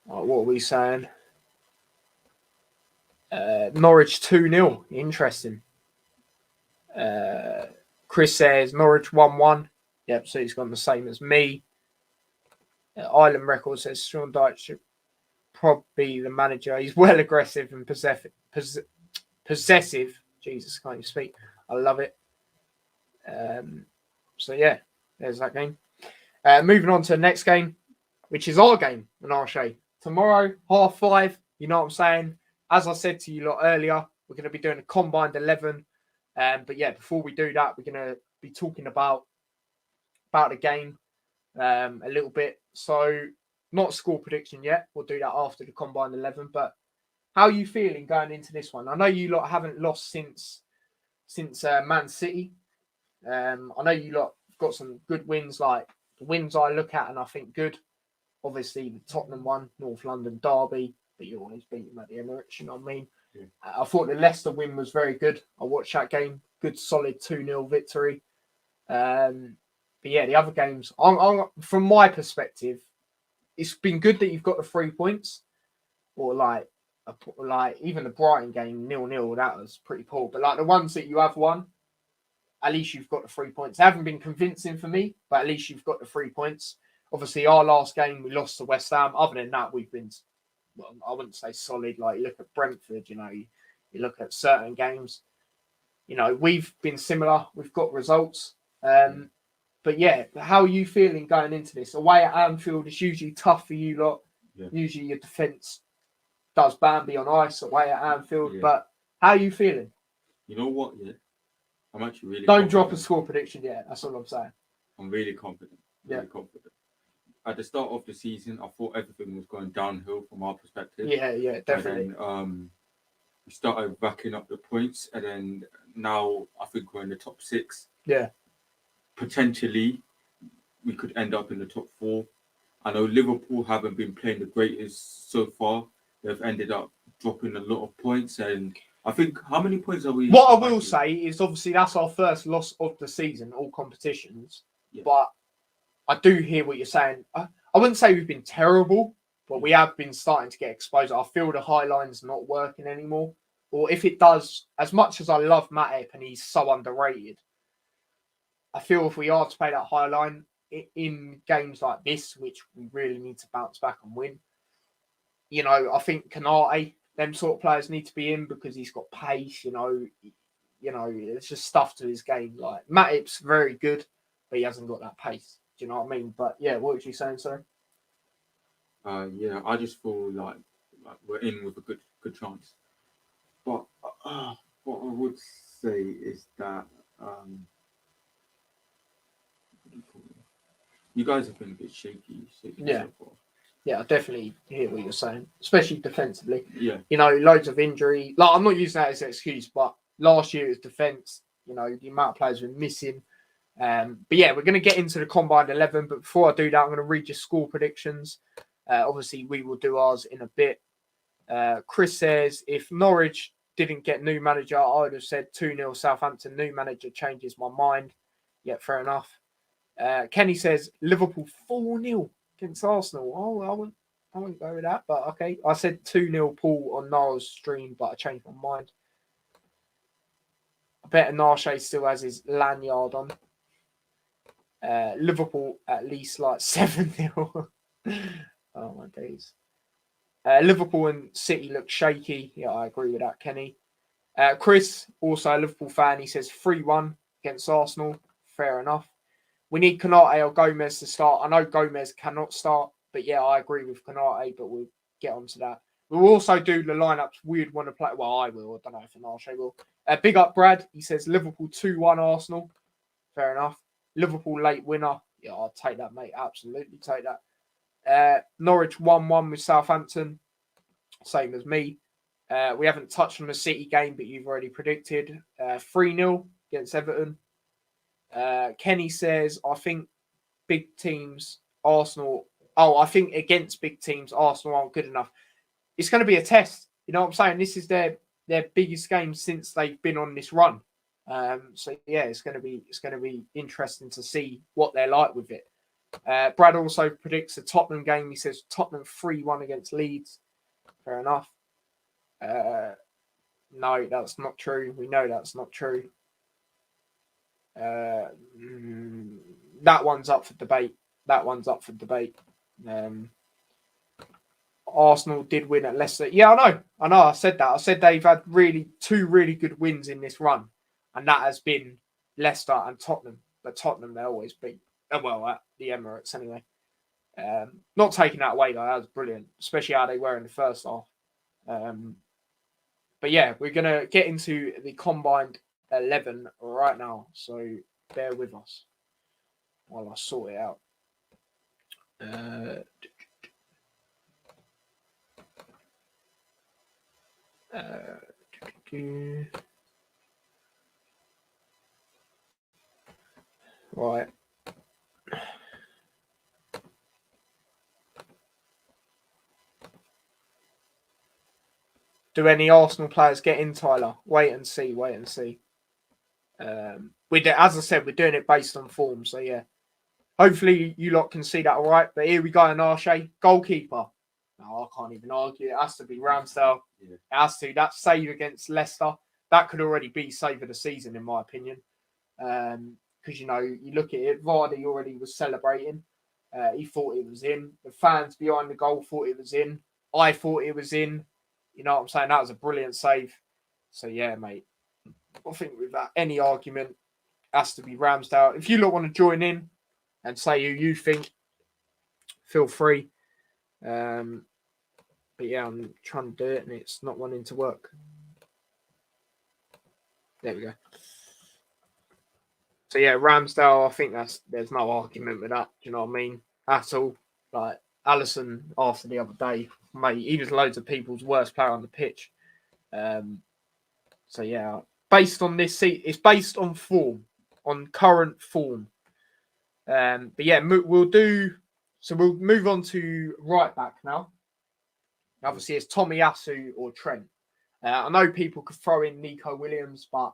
What are we saying? Norwich 2-0. Interesting. Chris says Norwich 1-1. Yep, so he's gone the same as me. Island Record says Sean Dyche should probably be the manager. He's well aggressive and possessive. Jesus, can't even speak. I love it. So yeah, there's that game. Moving on to the next game, which is our game, Menashe. Tomorrow, 5:30. You know what I'm saying? As I said to you lot earlier, we're going to be doing a combined 11. But yeah, before we do that, we're going to be talking about the game a little bit. So not score prediction yet. We'll do that after the combined 11. But how are you feeling going into this one? I know you lot haven't lost since Man City. I know you lot have got some good wins, like the wins I look at and I think good. Obviously, the Tottenham one, North London derby, but you always beat them at the Emirates, you know what I mean? Yeah. I thought the Leicester win was very good. I watched that game. Good, solid 2-0 victory. But yeah, the other games, from my perspective, it's been good that you've got the 3 points. Or like even the Brighton game, 0-0, that was pretty poor. But like the ones that you have won, at least you've got the 3 points. They haven't been convincing for me, but at least you've got the 3 points. Obviously, our last game, we lost to West Ham. Other than that, we've been, well, I wouldn't say solid. Like, you look at Brentford, you look at certain games. We've been similar. We've got results. But yeah, how are you feeling going into this? Away at Anfield, it's usually tough for you lot. Yeah. Usually your defence does Bambi on ice away at Anfield. Yeah. But how are you feeling? You know what, yeah? I'm actually really Don't drop a score prediction yet. That's all I'm saying. I'm really confident. Really confident. At the start of the season, I thought everything was going downhill from our perspective. Yeah, definitely. And then we started racking up the points, and then now I think we're in the top 6. Yeah. Potentially, we could end up in the top 4. I know Liverpool haven't been playing the greatest so far. They've ended up dropping a lot of points, and I think, how many points are we? What I will say is, obviously, that's our first loss of the season, all competitions. Yeah. But I do hear what you're saying. I wouldn't say we've been terrible, but we have been starting to get exposed. I feel the high line's not working anymore. Or if it does, as much as I love Matip and he's so underrated, I feel if we are to play that high line in games like this, which we really need to bounce back and win, I think CONTE them sort of players need to be in because he's got pace. You know, it's just stuff to his game. Like Matip's very good, but he hasn't got that pace. Do you know what I mean? But yeah, what were you saying, sorry? Yeah, I just feel like we're in with a good chance. But what I would say is that you guys have been a bit shaky Yeah. so far. Yeah, I definitely hear what you're saying, especially defensively. Yeah. You know, loads of injury. Like, I'm not using that as an excuse, but last year it was defence. You know, the amount of players we're missing. But yeah, we're going to get into the combined 11. But before I do that, I'm going to read your score predictions. Obviously, we will do ours in a bit. Chris says, if Norwich didn't get new manager, I would have said 2-0 Southampton. New manager changes my mind. Yeah, fair enough. Kenny says, Liverpool 4-0 against Arsenal. Oh, I wouldn't go with that, but okay. I said 2-0 Paul on Niall's stream, but I changed my mind. I bet ANASHEA still has his lanyard on. Liverpool at least like 7-0. Oh my days. Liverpool and City look shaky. Yeah, I agree with that, Kenny. Chris, also a Liverpool fan, he says 3-1 against Arsenal. Fair enough. We need Konate or Gomez to start. I know Gomez cannot start, but yeah, I agree with Konate, but we'll get onto that. We'll also do the lineups we'd want to play. Well, I will. I don't know if Anashe will. Big up, Brad. He says Liverpool 2-1 Arsenal. Fair enough. Liverpool late winner. Yeah, I'll take that, mate. Absolutely take that. Norwich 1-1 with Southampton. Same as me. We haven't touched on the City game, but you've already predicted 3-0 against Everton. Kenny says, I think big teams, Arsenal. Oh, I think against big teams, Arsenal aren't good enough. It's going to be a test. You know what I'm saying? This is their biggest game since they've been on this run. So yeah, it's going to be interesting to see what they're like with it. Brad also predicts a Tottenham game. He says Tottenham 3-1 against Leeds. Fair enough. No, that's not true. We know that's not true. That one's up for debate. Arsenal did win at Leicester. Yeah, I know. I said that. I said they've had two really good wins in this run, and that has been Leicester and Tottenham. But Tottenham they always beat. Well, at the Emirates anyway. Not taking that away though. That was brilliant, especially how they were in the first half. But yeah, we're gonna get into the combined 11 right now, so bear with us while I sort it out. Right. Do any Arsenal players get in, Tyler? Wait and see. As I said, we're doing it based on form. So yeah, hopefully you lot can see that all right. But here we go, Anashe, goalkeeper. No, I can't even argue. It has to be Ramsdale. Yeah. It has to. That save against Leicester, that could already be save of the season, in my opinion. Because, you know, you look at it, Vardy already was celebrating. He thought it was in. The fans behind the goal thought it was in. I thought it was in. You know what I'm saying? That was a brilliant save. So, yeah, mate. I think with that, any argument has to be Ramsdale. If you lot want to join in and say who you think, feel free. But yeah, I'm trying to do it and it's not wanting to work. There we go. So yeah, Ramsdale, I think there's no argument with that. Do you know what I mean? At all. Like Alisson after the other day, mate, he was loads of people's worst player on the pitch. So yeah, based on this seat, it's based on form, on current form. But yeah, we'll move on to right back now. Obviously, it's Tomiyasu or Trent. I know people could throw in Nico Williams, but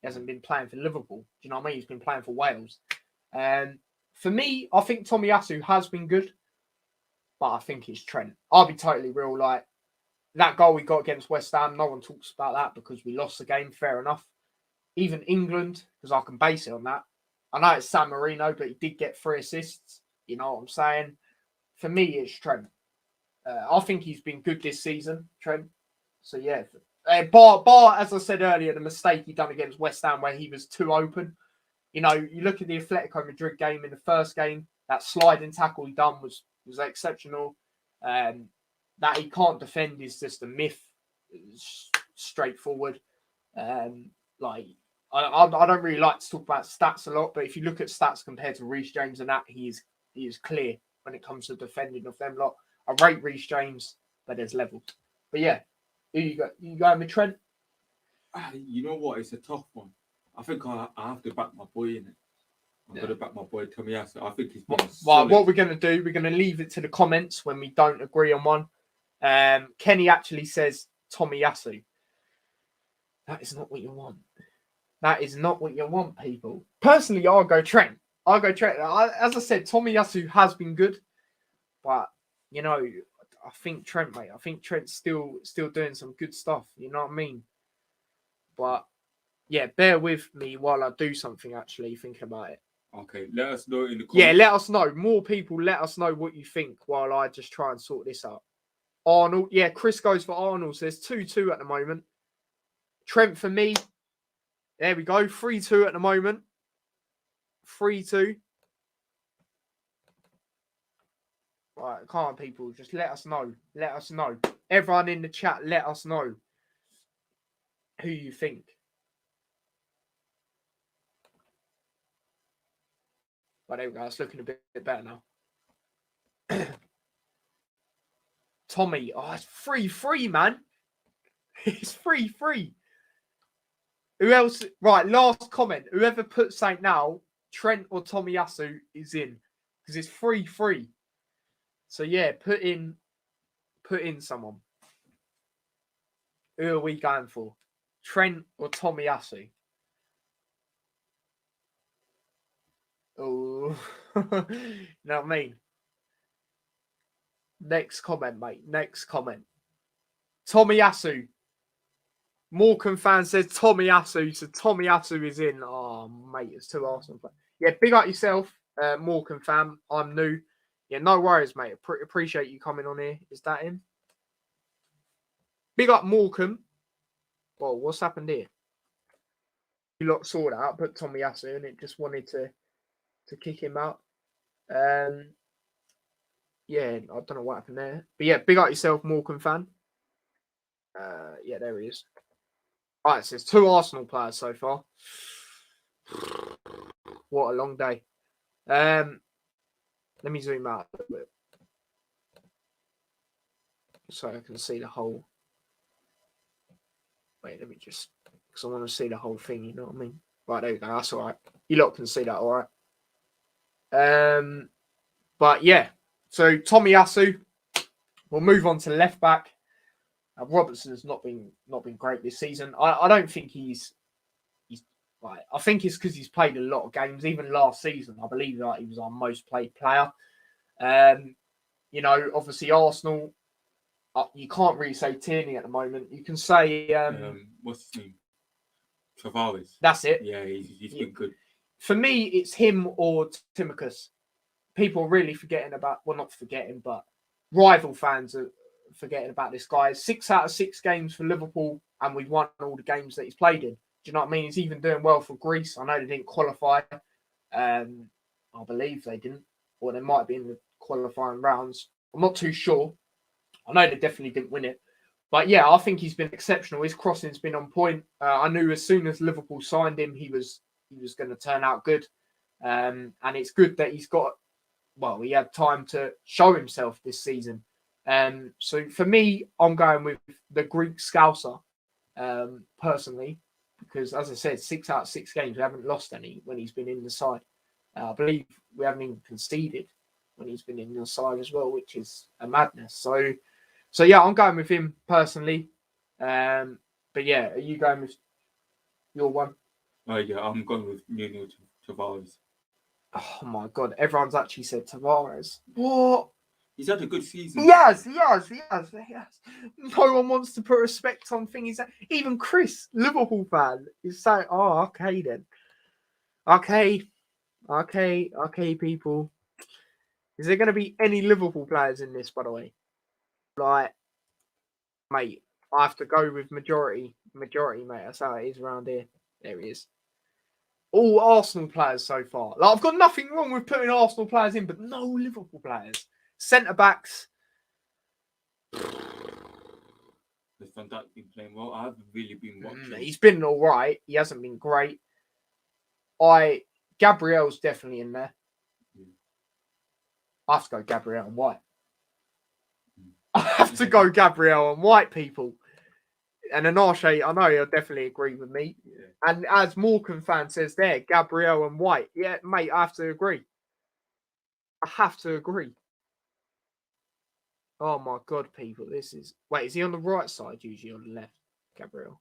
he hasn't been playing for Liverpool. Do you know what I mean? He's been playing for Wales. For me, I think Tomiyasu has been good, but I think it's Trent. I'll be totally real. Like, that goal we got against West Ham, no one talks about that because we lost the game, fair enough. Even England, because I can base it on that. I know it's San Marino, but he did get 3 assists. You know what I'm saying? For me, it's Trent. I think he's been good this season, Trent. So yeah, bar as I said earlier, the mistake he done against West Ham where he was too open. You know, you look at the Atletico Madrid game in the first game, that sliding tackle he done was exceptional. That he can't defend is just a myth. It's straightforward. Like I don't really like to talk about stats a lot, but if you look at stats compared to Reece James and that, he is clear when it comes to defending of them lot. I rate Reece James, but there's levels. But yeah, who you got? You going with Trent? You know what? It's a tough one. I think I have to back my boy in it. I'm going to back my boy Tomiyasu. I think he's been solid. What we're going to do, we're going to leave it to the comments when we don't agree on one. Kenny actually says Tomiyasu. That is not what you want. That is not what you want, people. Personally, I'll go Trent. As I said, Tomiyasu has been good. But, you know, I think Trent, mate. I think Trent's still doing some good stuff. You know what I mean? But, yeah, bear with me while I do something, actually, thinking about it. Okay, let us know in the comments. Yeah, let us know. More people, let us know what you think while I just try and sort this out. Arnold. Yeah, Chris goes for Arnold. So there's 2-2 at the moment. Trent for me. There we go. 3-2 at the moment. 3-2. Right, come on, people. Just let us know. Let us know. Everyone in the chat, let us know who you think. But there we go. It's looking a bit better now. Tommy. Oh, it's 3-3, man. It's 3-3. Who else? Right, last comment. Whoever puts something now, Trent or Tomiyasu is in. Because it's 3-3. So yeah, put in someone. Who are we going for? Trent or Tomiyasu? Oh, you know what I mean? Next comment, mate. Next comment. Tomiyasu. Morecambe fan says Tomiyasu. So Tomiyasu is in. Oh, mate, it's too Arsenal. Yeah, big up yourself, Morecambe fan. I'm new. Yeah, no worries, mate. Appreciate you coming on here. Is that him? Big up Morecambe. Well, what's happened here? You lot saw that, put Tomiyasu and it just wanted to kick him out. Yeah, I don't know what happened there. But yeah, big up yourself, Morecambe fan. Yeah, there he is. All right, so there's 2 Arsenal players so far. What a long day. Let me zoom out a little bit so I can see the whole. Wait, let me just, because I want to see the whole thing. You know what I mean? Right, there we go. That's all right. You lot can see that, all right. But yeah, so Tomiyasu. We'll move on to left back. Robertson's not been great this season. I don't think he's right. I think it's because he's played a lot of games. Even last season, I believe that he was our most played player. You know, obviously Arsenal. You can't really say Tierney at the moment. You can say what's his name? Tavares. That's it. Yeah, he's been good. For me, it's him or Timicus. People are really forgetting about. Well, not forgetting, but rival fans are forgetting about this guy. 6 out of 6 games for Liverpool, and we've won all the games that he's played in. Do you know what I mean? He's even doing well for Greece. I know they didn't qualify. I believe they didn't, or they might be in the qualifying rounds. I'm not too sure. I know they definitely didn't win it. But yeah, I think he's been exceptional. His crossing's been on point. I knew as soon as Liverpool signed him, he was going to turn out good. And it's good that he had time to show himself this season. So for me, I'm going with the Greek Scouser, personally, because as I said, 6 out of 6 games, we haven't lost any when he's been in the side. I believe we haven't even conceded when he's been in the side as well, which is a madness. So yeah, I'm going with him personally. But yeah, are you going with your one? Oh yeah, I'm going with Nuno Tavares. Oh my God, everyone's actually said Tavares. What? He's had a good season. Yes. No one wants to put respect on things. Even Chris, Liverpool fan, is saying, "Oh, okay then. Okay, people. Is there going to be any Liverpool players in this, by the way? Like, mate, I have to go with majority, mate. That's how it is around here. There he is. All Arsenal players so far. Like, I've got nothing wrong with putting Arsenal players in, but no Liverpool players. Centre backs. Has Van Dijk been playing well? I haven't really been watching. He's been all right. He hasn't been great. Gabriel's definitely in there. I have to go Gabriel and White. I have to go Gabriel and White, people. And ANASHEA, I know he'll definitely agree with me. Yeah. And as Morecambe fan says there, Gabriel and White. Yeah, mate, I have to agree. I have to agree. Oh my God, people. This is... Wait, is he on the right side usually, on the left, Gabriel?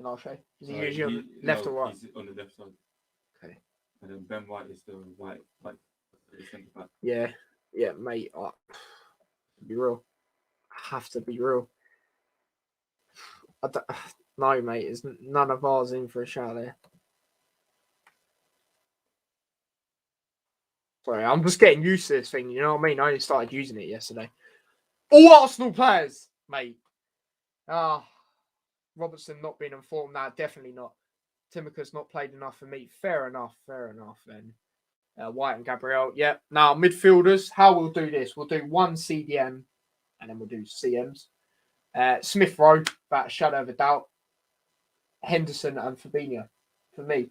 ANASHEA? Is he usually on the left or right? He's on the left side. Okay. And then Ben White is the right, like, the centre back. Yeah, mate. Be real. I have to be real. No, mate. There's none of ours in for a shout there. Sorry, I'm just getting used to this thing. You know what I mean? I only started using it yesterday. All Arsenal players, mate. Robertson not being informed. Nah, definitely not. Timica's not played enough for me. Fair enough. Then. White and Gabriel. Yep. Now, midfielders, how we'll do this. We'll do one CDM and then we'll do CMs. Smith Rowe, without a shadow of a doubt. Henderson and Fabinho for me.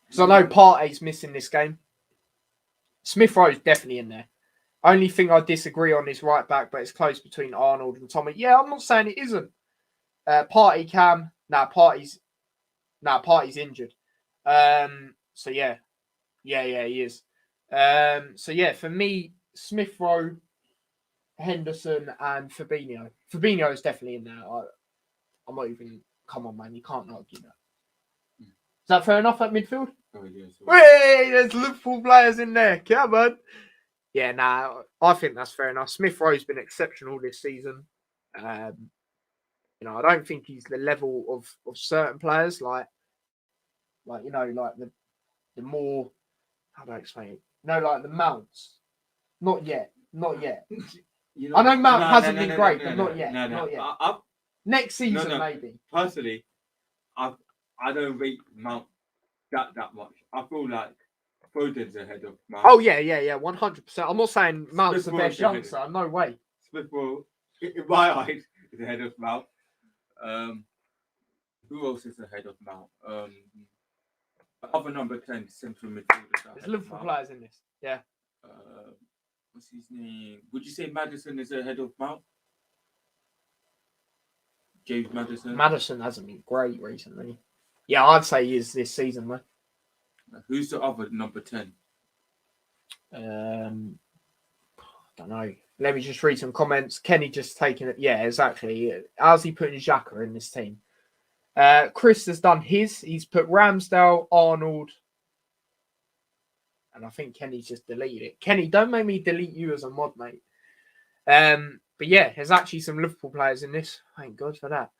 Because I know Partey's missing this game. Smith Rowe's definitely in there. Only thing I disagree on is right back, but it's close between Arnold and Tommy. Yeah, I'm not saying it isn't. Partey can. Partey's injured. So yeah, he is. So yeah, for me, Smith Rowe, Henderson, and Fabinho. Fabinho is definitely in there. I'm not even. Come on, man, you can't argue that. Is that fair enough at midfield? Oh, yes. Hey, there's Liverpool players in there. Come on. Yeah, I think that's fair enough. Smith Rowe's been exceptional this season. I don't think he's the level of certain players, like the more, how do I explain it? Like the Mounts. Not yet. I know Mount hasn't been great, but not yet. Not yet. Next season, maybe. Personally, I don't rate Mount that much. I feel like Foden's ahead of Mount. Oh yeah, 100%. I'm not saying Mount's the best youngster. No way. Smith Rowe, in my eyes, is ahead of Mount. Who else is ahead of Mount? Other number 10 central midfielder. There's Liverpool players in this. Yeah. What's his name? Would you say Maddison is ahead of Mount? James Maddison. Maddison hasn't been great recently. Yeah, I'd say he is this season, though. Who's the other number 10? Don't know. Let me just read some comments. Kenny just taking it. Yeah, exactly. How's he putting Xhaka in this team? Chris has done his. He's put Ramsdale, Arnold, and I think Kenny's just deleted it. Kenny, don't make me delete you as a mod, mate. But yeah, there's actually some Liverpool players in this. Thank God for that.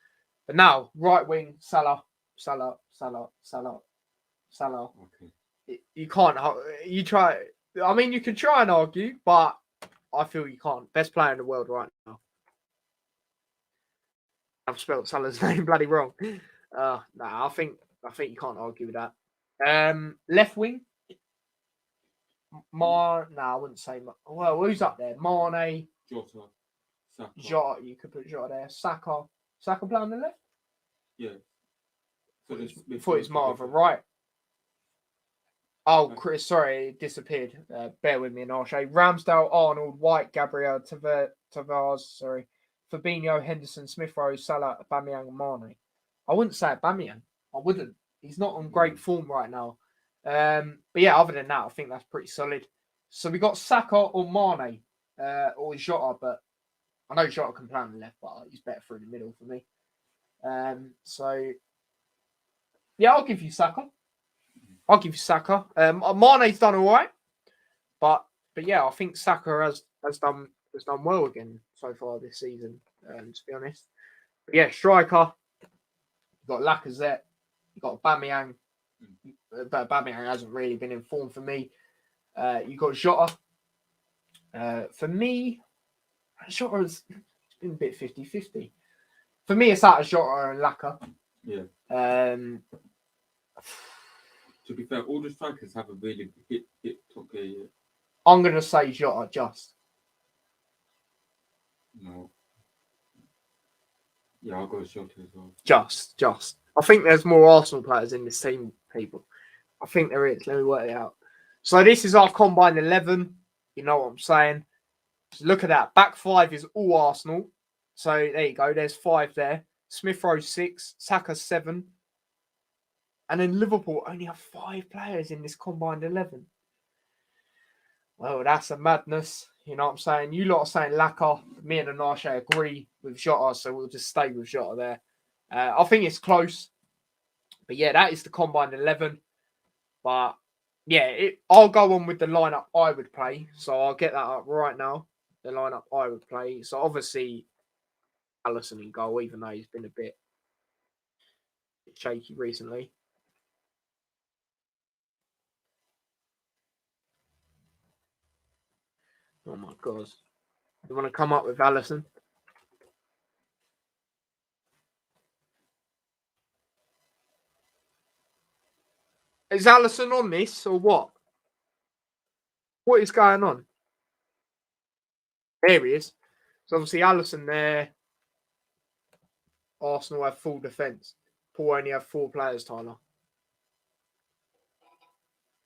But now, right wing, Salah. Okay. You can't. You try. I mean, you can try and argue, but I feel you can't. Best player in the world right now. I've spelled Salah's name bloody wrong. I think you can't argue with that. Left wing. I wouldn't say. Well, who's up there? Mane. Jota. You could put Jota there. Saka play on the left? Yeah. I thought it's Marva, right? Oh, Chris, sorry, it disappeared. Bear with me, and I'll show you. Ramsdale, Arnold, White, Gabriel, Tavares, Fabinho, Henderson, Smith Rowe, Salah, Aubameyang, and Mane. I wouldn't say Aubameyang. I wouldn't. He's not on great form right now. But yeah, other than that, I think that's pretty solid. So we got Saka or Mane, or Jota, but I know Jota can play on the left, but he's better through the middle for me. So yeah, I'll give you Saka. Mane's done all right, but yeah, I think Saka has done well again so far this season. To be honest, but yeah, striker. You've got Lacazette. You've got Aubameyang, but Aubameyang hasn't really been in form for me. You got Jota. For me, Jota's been a bit 50-50. For me, it's out of Jota and Laka. Yeah. To be fair, all the strikers haven't really hit top gear yet. I'm going to say Jota just. No. Yeah, I'll go with Jota as well. Just. I think there's more Arsenal players in this team, people. I think there is. Let me work it out. So this is our combined 11. You know what I'm saying? Just look at that. Back 5 is all Arsenal. So there you go. There's 5 there. Smith Rowe 6. Saka 7. And then Liverpool only have 5 players in this combined 11. Well, that's a madness. You know what I'm saying? You lot are saying Laka. Me and ANASHEA agree with Jota, so we'll just stay with Jota there. I think it's close. But yeah, that is the combined 11. But yeah, I'll go on with the lineup I would play. So I'll get that up right now. The lineup I would play. So obviously, Alisson in goal, even though he's been a bit shaky recently. Oh my God. You want to come up with Alisson? Is Alisson on this or what? What is going on? There he is. So obviously Alisson there. Arsenal have full defence. Paul only have 4 players, Tyler.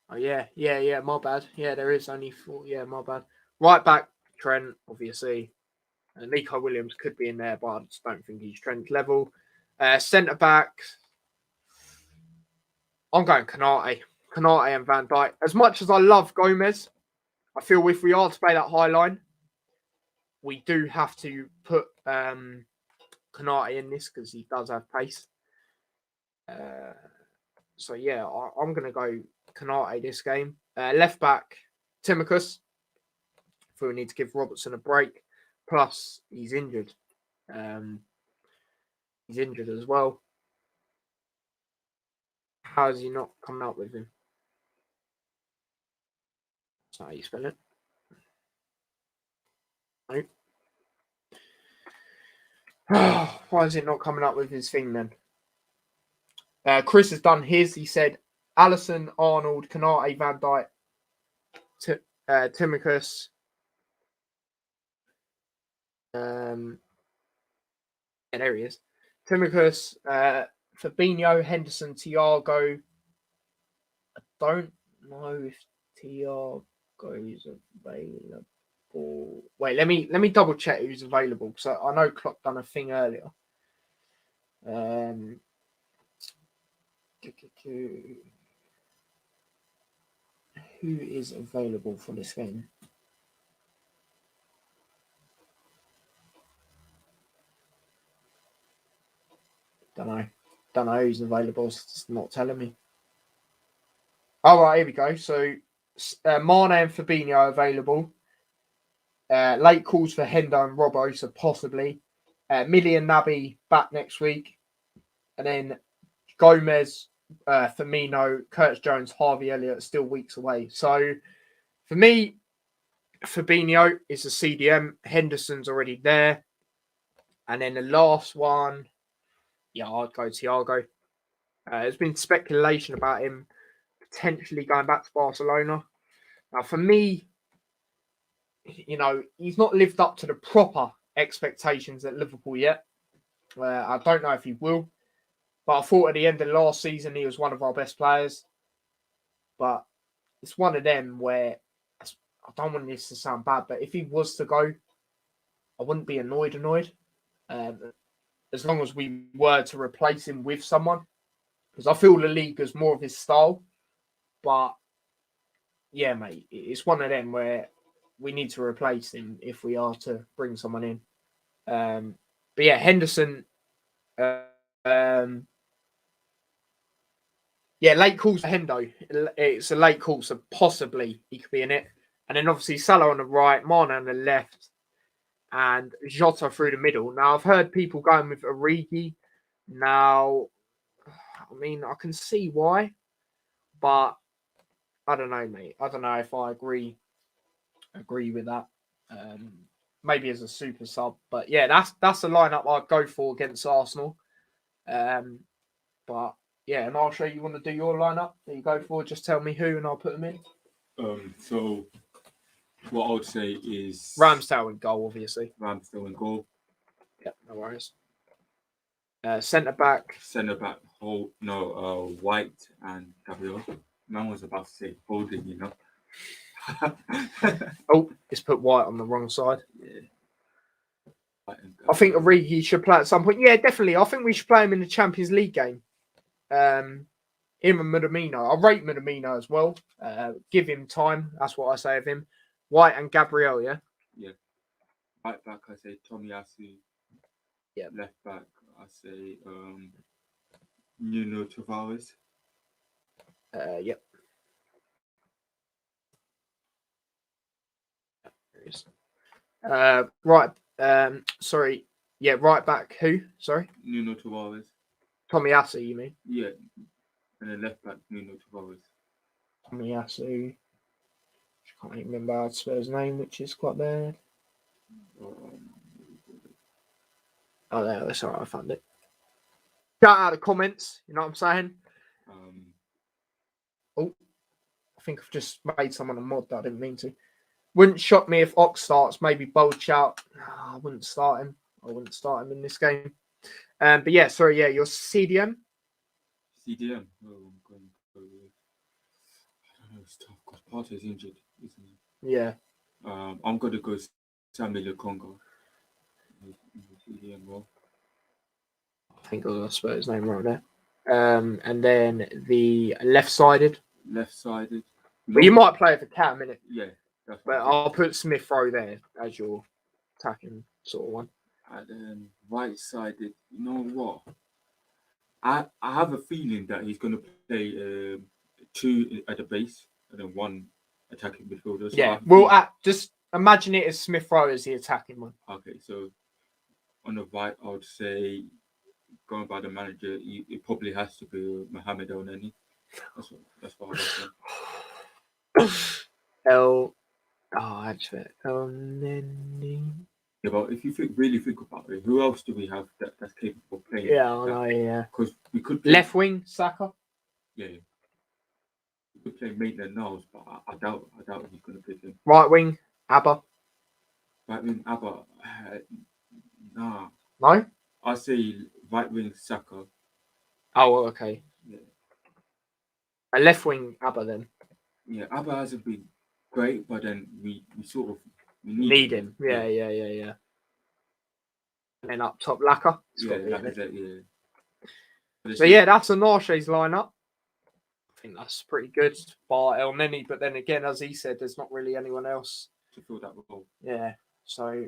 Oh yeah. My bad. Yeah, there is only 4. Yeah, my bad. Right back, Trent, obviously. And Nico Williams could be in there, but I just don't think he's Trent level. Centre back. I'm going Konate and Van Dijk. As much as I love Gomez, I feel if we are to play that high line, we do have to put Konate in this because he does have pace. So yeah, I'm going to go Konate this game. Left back, Timicus. I feel we need to give Robertson a break. Plus, he's injured. He's injured as well. How is he not coming up with him? That's not how you spell it. Nope. Why is it not coming up with his thing then? Chris has done his. He said Alisson, Arnold, Konate, Van Dijk, Timicus. Yeah, there he is. Timicus, Fabinho, Henderson, Thiago. I don't know if Thiago is available. Wait, let me double check who's available. So I know Klopp done a thing earlier. Who is available for this game? Don't know who's available. It's not telling me. All right, here we go. So Mane and Fabinho are available. Late calls for Hendo and Robbo, so possibly. Millie and Naby back next week. And then Gomez, Firmino, Curtis Jones, Harvey Elliott still weeks away. So for me, Fabinho is a CDM. Henderson's already there. And then the last one, yeah, I'd go Thiago. There's been speculation about him potentially going back to Barcelona. Now, for me, you know, he's not lived up to the proper expectations at Liverpool yet. I don't know if he will. But I thought at the end of last season, he was one of our best players. But it's one of them where I don't want this to sound bad, but if he was to go, I wouldn't be annoyed. As long as we were to replace him with someone. Because I feel La Liga's more of his style. But yeah, mate, it's one of them where we need to replace him if we are to bring someone in. But yeah, Henderson. Yeah, late calls for Hendo. It's a late call, so possibly he could be in it. And then obviously Salah on the right, Mane on the left, and Jota through the middle. Now, I've heard people going with Origi. Now, I mean, I can see why, but I don't know, mate. I don't know if I agree with that. maybe as a super sub. But yeah, that's the lineup I'd go for against Arsenal. But yeah, and I'll show you want to do your lineup that you go for. Just tell me who, and I'll put them in. So what I would say is Ramsdale in goal, obviously. Ramsdale in goal. Yep, no worries. Centre back. White and Gabriel. Man was about to say Holding, you know. Oh, it's put White on the wrong side. Yeah. I think Origi should play at some point. Yeah, definitely. I think we should play him in the Champions League game. Him and Minamino. I rate Minamino as well. Give him time. That's what I say of him. White and Gabriel, yeah? Yeah. Right back, I say Tomiyasu. Yeah. Left back, I say Nuno Tavares. Yep. There is. Right. Sorry. Yeah, right back. Who? Sorry. Nuno Tavares. Tomiyasu, you mean? Yeah. And then left back, Nuno Tavares. Tomiyasu. I can't even remember how to spell his name, which is quite bad. Oh, there. That's all right. I found it. Shout out the comments. You know what I'm saying? I think I've just made someone a mod that I didn't mean to. Wouldn't shock me if Ox starts. Maybe Bold Shout. No, I wouldn't start him. I wouldn't start him in this game. But yeah, sorry. Yeah, your CDM. CDM. Oh, I'm going to go with. I don't know. It's tough because Partey's injured, isn't he? Yeah. I'm going to go Samuel Congo. CDM role. I think I spelled his name right there. And then the left-sided. Left-sided. But you might play it for Cam, innit? Yeah. That's but I'll put Smith Rowe there as your attacking sort of one. And then right-sided. You know what? I have a feeling that he's going to play two at the base and then one attacking midfielder. So yeah. Well, just imagine it as Smith Rowe as the attacking one. Okay, so on the right, I would say, going by the manager, it probably has to be Mohamed El Neni. That's what I would say. Actually, El Neni. Yeah, but if you really think about it, who else do we have that's capable of playing? Yeah, I know. Yeah, because we could play left wing Saka. Yeah, we could play Maitland-Niles, but I doubt he's going to pick him. Right wing Abba. Right wing Abba. Nah. No. I say right wing Saka. Oh, okay. Yeah. A left wing Abba then. Yeah, Abba hasn't been great, but then we sort of need him. Yeah. And then up top, Laka. Yeah. So yeah, that's ANASHEA's lineup. I think that's pretty good, bar El Neni. But then again, as he said, there's not really anyone else to fill that role. Yeah. So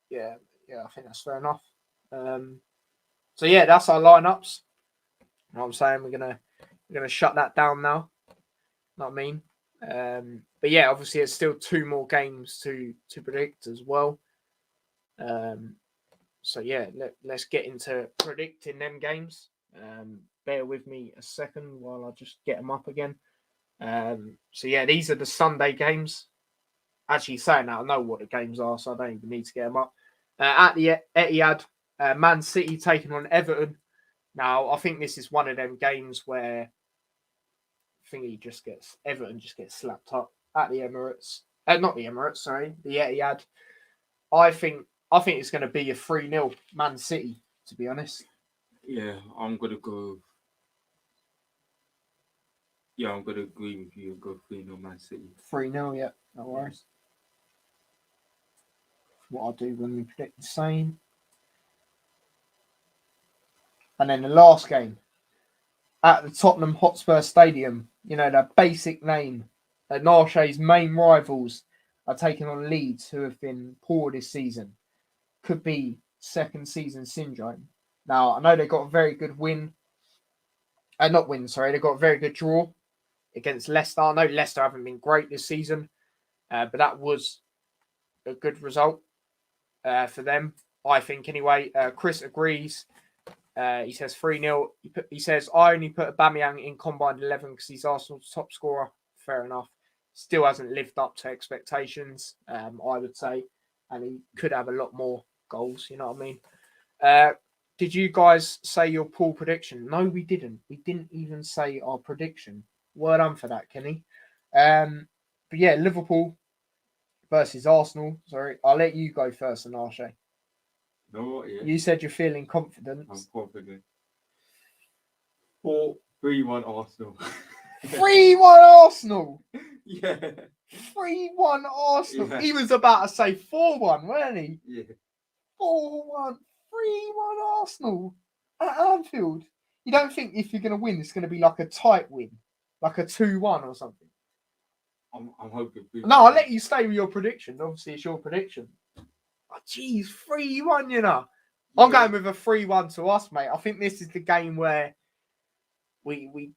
yeah, I think that's fair enough. So yeah, that's our lineups. You know what I'm saying? We're gonna shut that down now. Know what I mean? But yeah, obviously it's still 2 more games to predict as well. So yeah, let's get into predicting them games. Bear with me a second while I just get them up again. So yeah, these are the Sunday games. Actually, saying that, I know what the games are, so I don't even need to get them up. At the Etihad, Man City taking on Everton. Now, I think this is one of them games where Everton just gets slapped up at the Emirates. Not the Emirates, sorry, the Etihad. I think it's going to be a 3-0 Man City, to be honest. Yeah, I'm going to go. Yeah, I'm going to agree with you and go 3-0 Man City. 3-0, yeah, no worries. What I'll do when we predict the same. And then the last game at the Tottenham Hotspur Stadium, you know, the basic name, ANASHEA's main rivals are taking on Leeds, who have been poor this season. Could be second season syndrome. Now, I know they got a very good win. They got a very good draw against Leicester. I know Leicester haven't been great this season, but that was a good result for them, I think, anyway. Chris agrees. He says 3-0. He says, I only put Aubameyang in combined 11 because he's Arsenal's top scorer. Fair enough. Still hasn't lived up to expectations, I would say. and he could have a lot more goals. You know what I mean? Did you guys say your pool prediction? No, we didn't. We didn't even say our prediction. Well done for that, Kenny. But yeah, Liverpool versus Arsenal. Sorry, I'll let you go first, Anashe. You know what? Yeah, You said you're feeling confident. I'm confident. 3-1 Arsenal. 3-1 Arsenal. Yeah. 3-1 Arsenal. Yeah. He was about to say 4-1, wasn't he? Yeah. 4-1. 3-1 Arsenal at Anfield. You don't think if you're going to win, it's going to be like a tight win? Like a 2-1 or something? I'm hoping. No, I'll let you stay with your prediction. Obviously, it's your prediction. Oh, geez, 3-1, you know. I'm going with a 3-1 to us, mate. I think this is the game where we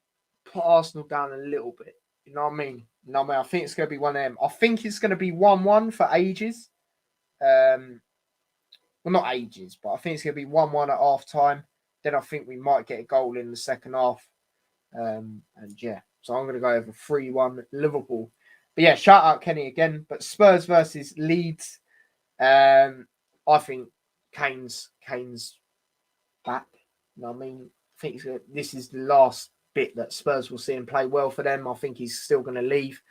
put Arsenal down a little bit. You know what I mean? No, mate, I think it's going to be one of them. I think it's going to be 1-1 for ages. Well, not ages, but I think it's going to be 1-1 at half time. Then I think we might get a goal in the second half. And yeah, so I'm going to go over 3-1 Liverpool. But yeah, shout out Kenny again. But Spurs versus Leeds. I think Kane's back. You know what I mean? I think this is the last bit that Spurs will see him play well for them. I think he's still going to leave.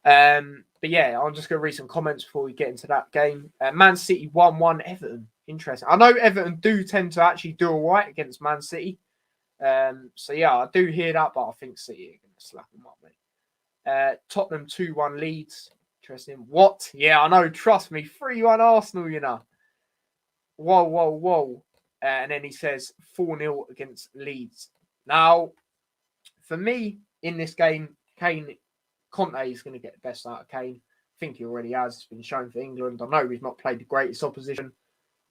But yeah, I'm just going to read some comments before we get into that game. Man City 1-1 Everton. Interesting. I know Everton do tend to actually do all right against Man City. So yeah, I do hear that, but I think City are going to slap them up, mate. Tottenham 2-1 Leeds. Interesting. What? Yeah, I know. Trust me. 3-1 Arsenal, you know. Whoa. And then he says 4-0 against Leeds. Now, for me, in this game, Conte is going to get the best out of Kane. I think he already has. It's been shown for England. I know we've not played the greatest opposition,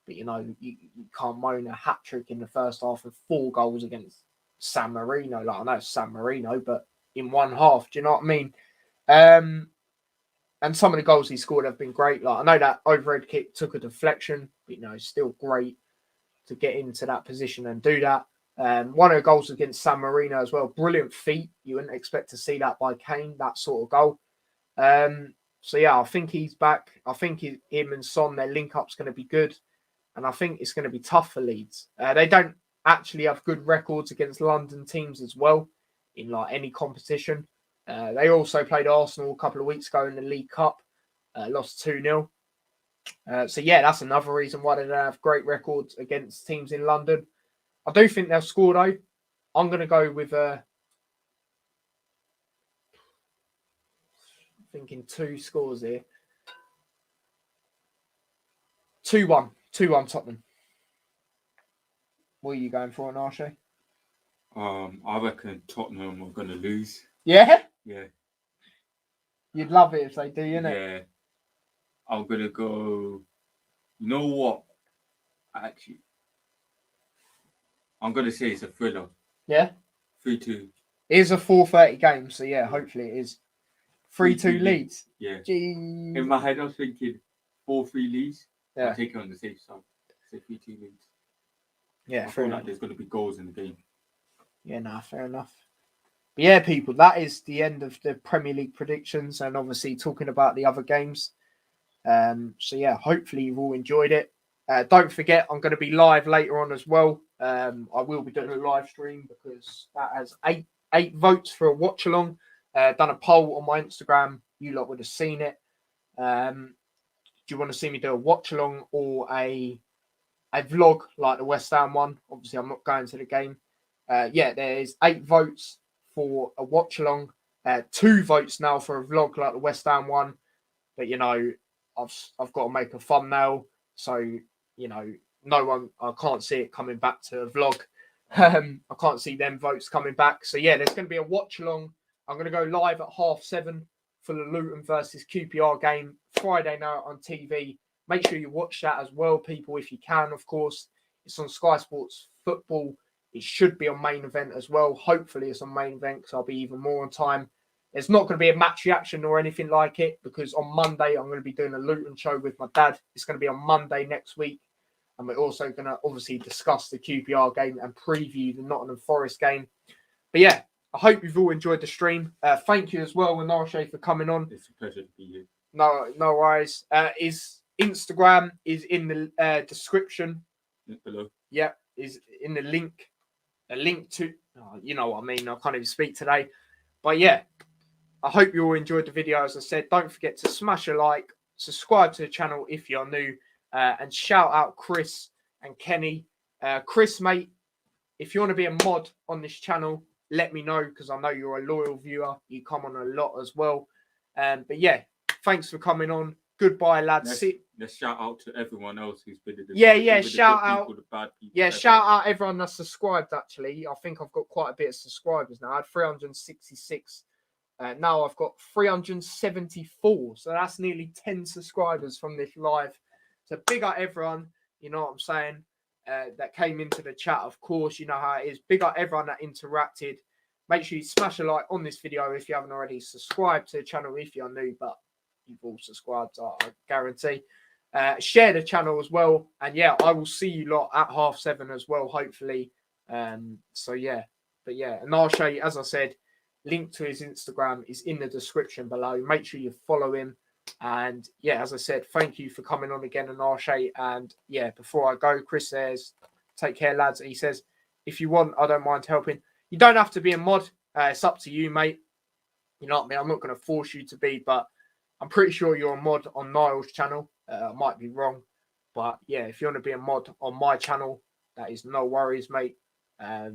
but, you know, you can't moan a hat-trick in the first half of 4 goals against San Marino. Like, I know it's San Marino, but in one half, do you know what I mean? And some of the goals he scored have been great. Like, I know that overhead kick took a deflection, but, you know, it's still great to get into that position and do that. One of the goals against San Marino as well. Brilliant feat. You wouldn't expect to see that by Kane, that sort of goal. So, yeah, I think he's back. I think him and Son, their link-up's going to be good. And I think it's going to be tough for Leeds. They don't actually have good records against London teams as well in like any competition. They also played Arsenal a couple of weeks ago in the League Cup. Lost 2-0. So, yeah, that's another reason why they don't have great records against teams in London. I do think they'll score, though. I'm going to go with thinking 2 scores here. 2-1. 2-1 Tottenham. What are you going for, Anashe? I reckon Tottenham are going to lose. Yeah? Yeah. You'd love it if they do, innit? Yeah. I'm going to go... You know what? Actually, I'm going to say it's a thriller. Yeah? 3-2. It is a 4:30 game, so yeah, hopefully it is. 3-2 Leeds. Yeah. Jeez. In my head, I was thinking 4-3 Leeds. Yeah. I'll take it on the safe side. Say 3-2 Leeds. Yeah, I fair feel enough. like there's going to be goals in the game. Yeah, nah, fair enough. But yeah, people, that is the end of the Premier League predictions and obviously talking about the other games. So yeah, hopefully you've all enjoyed it. Don't forget, I'm going to be live later on as well. I will be doing a live stream because that has eight votes for a watch along. Done a poll on my Instagram. You lot would have seen it. Do you want to see me do a watch along or a vlog like the West Ham one? Obviously, I'm not going to the game. Yeah, there is 8 votes for a watch along. 2 votes now for a vlog like the West Ham one. But you know, I've got to make a thumbnail, so you know, I can't see it coming back to a vlog. I can't see them votes coming back. So yeah, there's going to be a watch along. I'm going to go live at 7:30 for the Luton versus QPR game Friday night on TV. Make sure you watch that as well, people, if you can, of course. It's on Sky Sports Football. It should be on main event as well. Hopefully it's on main event because I'll be even more on time. There's not going to be a match reaction or anything like it because on Monday I'm going to be doing a Luton show with my dad. It's going to be on Monday next week. And we're also going to obviously discuss the QPR game and preview the Nottingham Forest game. But yeah, I hope you've all enjoyed the stream. Thank you as well, Anashe, for coming on. It's a pleasure to be here. No worries. Is Instagram is in the description. Link below. Yeah, is in the link. A link to, you know what I mean. I can't even speak today. But yeah, I hope you all enjoyed the video. As I said, don't forget to smash a like, subscribe to the channel if you're new, and shout out Chris and Kenny. Chris, mate, if you want to be a mod on this channel, let me know, because I know you're a loyal viewer. You come on a lot as well. But yeah, thanks for coming on. Goodbye, lads. Let's shout out to everyone else who's been in the yeah, shout out. people, the bad people. Yeah, shout out everyone that's subscribed, actually. I think I've got quite a bit of subscribers now. I had 366. Now I've got 374. So that's nearly 10 subscribers from this live. So big up everyone, you know what I'm saying, that came into the chat, of course. You know how it is. Big up everyone that interacted. Make sure you smash a like on this video if you haven't already. Subscribe to the channel if you're new, but you've all subscribed, I guarantee. Share the channel as well. And yeah, I will see you lot at 7:30 as well, hopefully. So yeah, but yeah, ANASHEA, as I said, link to his Instagram is in the description below. Make sure you follow him. And yeah, as I said, thank you for coming on again, ANASHEA. And yeah, before I go, Chris says, take care, lads. He says, if you want, I don't mind helping. You don't have to be a mod. It's up to you, mate. You know what I mean? I'm not going to force you to be, but I'm pretty sure you're a mod on Niall's channel. I might be wrong. But yeah, if you want to be a mod on my channel, that is no worries, mate. Yeah,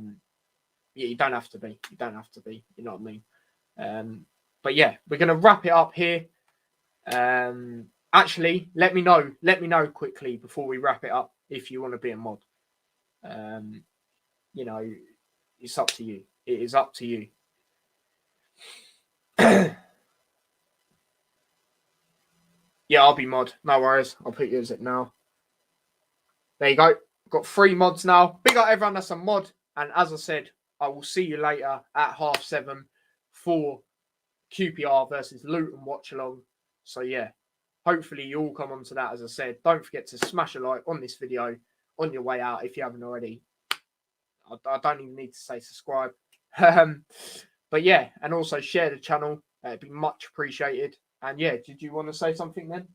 you don't have to be. You don't have to be. You know what I mean? But yeah, we're going to wrap it up here. Actually, let me know quickly before we wrap it up if you want to be a mod. You know, it's up to you. It is up to you. Yeah, I'll be mod. No worries. I'll put you as it now. There you go. Got 3 mods now. Big up everyone that's a mod. And as I said, I will see you later at 7:30 for QPR versus Luton watch along. So yeah, hopefully you all come on to that. As I said, don't forget to smash a like on this video on your way out if you haven't already. I don't even need to say subscribe. But yeah, and also share the channel. It'd be much appreciated. And yeah, did you want to say something then?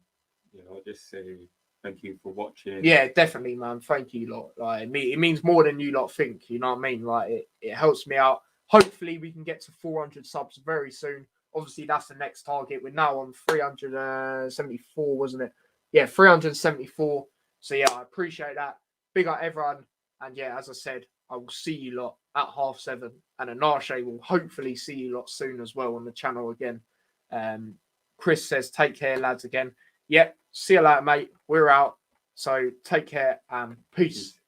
Yeah, I'll just say thank you for watching. Yeah, definitely, man. Thank you, lot. Like, it means more than you lot think. You know what I mean? Like, it helps me out. Hopefully, we can get to 400 subs very soon. Obviously, that's the next target. We're now on 374, wasn't it? Yeah, 374. So yeah, I appreciate that. Big up everyone. And yeah, as I said, I will see you lot at 7:30. And ANASHEA will hopefully see you lot soon as well on the channel again. Chris says, take care, lads, again. Yep. See you later, mate. We're out. So take care and peace.